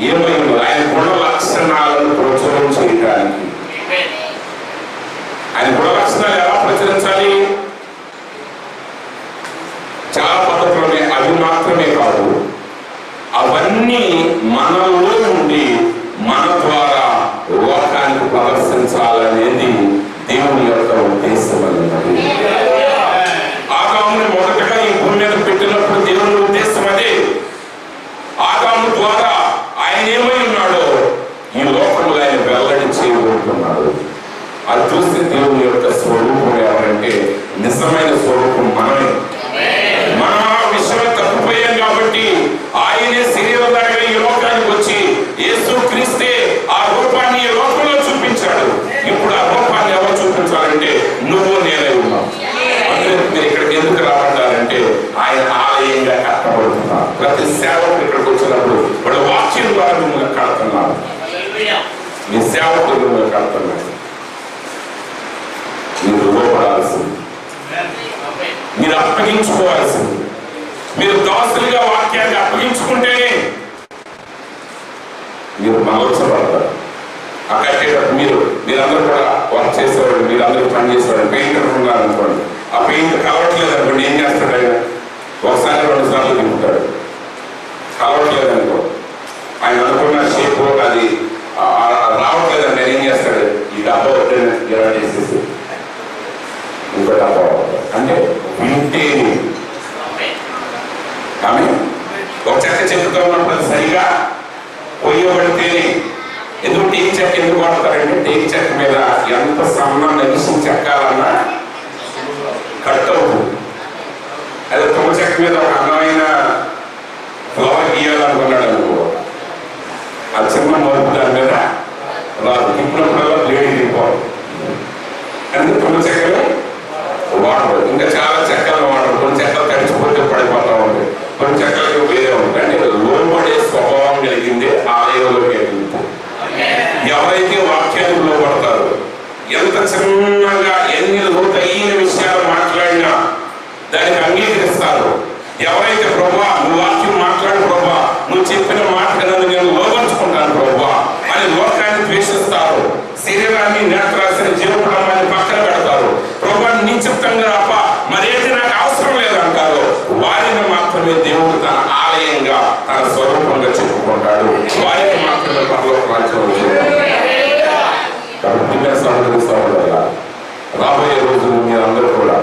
ఏమై ఉన్నాడు, ఆయన గుణ లక్షణాలను ప్రచురం చేయడానికి. ఆయన గుణ లక్షణాలు ఎలా ప్రచురించాలి? చాలా పద్ధతులు. అవి మాత్రమే కాదు, అవన్నీ మనలో నుండి మన ద్వారా లోకానికి ప్రదర్శించాలనేది దేవుని యొక్క ఉద్దేశం అన్నది. ఆదాముని మొదటగా ఈ భూమి మీద పెట్టినప్పుడు దేవుని ఉద్దేశం అదే. ఆదాము ద్వారా ఆయన ఏమై ఉన్నాడో ఈ లోకంలో ఆయన వెల్లడి చేయబోతున్నాడు. అది చూస్తే దేవుని యొక్క స్వరూపం ఎవరంటే నిజమైన స్వరూపం మనమే. మనం ఆ విషయం తప్పిపోయాం కాబట్టి ఆయనే శరీరధారిగా ఈ లోకానికి వచ్చి యేసు క్రీస్తే ఆ రూపాన్ని ఈ లోకంలో చూపించాడు. ఇప్పుడు ఆ రూపాన్ని ఎవరు చూపించాలంటే నువ్వు నేనే ఉన్నావు. అందుకే మీరు ఇక్కడికి ఎందుకు రాబడ్డారంటే ఆయన ఆలయంగా కట్టబడుతున్నారు. ప్రతి సేవకు ఇక్కడికి వచ్చినప్పుడు వాళ్ళు వాక్యం ద్వారా మిమ్మల్ని కడుతున్నారు. మీ సేవకులు మిమ్మల్ని కడుతున్నారు. మీరు లోపడాల్సింది, మీరు అప్పగించుకోవాల్సింది. మీరు దాసులుగా వాక్యాన్ని అప్పగించుకుంటేనే మీరు మలచబడతారు. ఆ కట్టేటప్పుడు మీరందరూ కూడా వర్క్ చేసేవాడు, మీరందరూ పని చేసేవాడు. పెయింటర్ ఉన్నారనుకోండి, ఆ పెయింట్ కలవట్లేదు అనుకోండి, ఏం చేస్తాడు ఆయన? ఒకసారి 2 సార్లు దింపుతాడు. కలవట్లేదనుకో, ఆయన అనుకున్న షేపు అది రావట్లేదని నేను ఏం చేస్తాడు, ఈ డబ్బా వద్దని ఇలా చేసేసి ఇంకో డబ్బా అంటే వింటేని ఆమె ఒక చెక్క చెక్కుతో ఉన్నప్పుడు అది సరిగా కొయ్యబడితేనే. ఎందుకు టేక్ చెక్క ఎందుకు వాడతారంటే టేక్ చెక్క మీద ఎంత సన్నం నిమిషం చెక్కాలన్నా కట్ అవుతుంది. అదే తుమ్మ చెక్క మీద ఒక అందమైన ఫ్లవర్ గీయాలనుకున్నాడు అనుకో, ఆ చిన్న మరుపు దాని మీద రాదు, తిప్పినప్పుడల్లా బ్లేడ్ తిప్పాలి. అందుకే తుమ్మ చెక్కలు వాడరు. ఇంకా చాలా చెక్కలు వాడరు. కొన్ని చెక్కలు తడిచిపోతే పడిపోతూ ఉంటాయి, కొన్ని చెక్కలకు వేరే ఉంటాయి. అంటే లోబడే స్వభావం కలిగింది ఆలయంలోకి వెళ్తుంది. ఎవరైతే వాక్యానికి లోపడతారో, ఎంత చిన్నగా ఎన్ని లోతైన విషయాలు మాట్లాడినా దానికి అంగీకరిస్తారు. ఎవరైతే ప్రభువా నువ్వు వాక్యం మాట్లాడు ప్రభువా, నువ్వు చెప్పిన మాట కదా నేను లోపరుచుకుంటాను ప్రభువా అని లోకాన్ని ద్వేషిస్తారు. శరీరాన్ని నేత్రాసిన జీవప్రమాన్ని పక్కన పెడతారు. ప్రభువా నీ చిత్తంగా అప్ప మరేది నాకు అవసరం లేదంటారు. వారిని మాత్రమే దేవుడు తన ఆలయంగా తన స్వరూపంగా చెప్పుకుంటాడు. వారికి మాత్రమే పరలోక రాజ్యం వచ్చింది. కాబట్టి సహోదరి సహోదరులారా, రాబోయే రోజులు మీరందరూ కూడా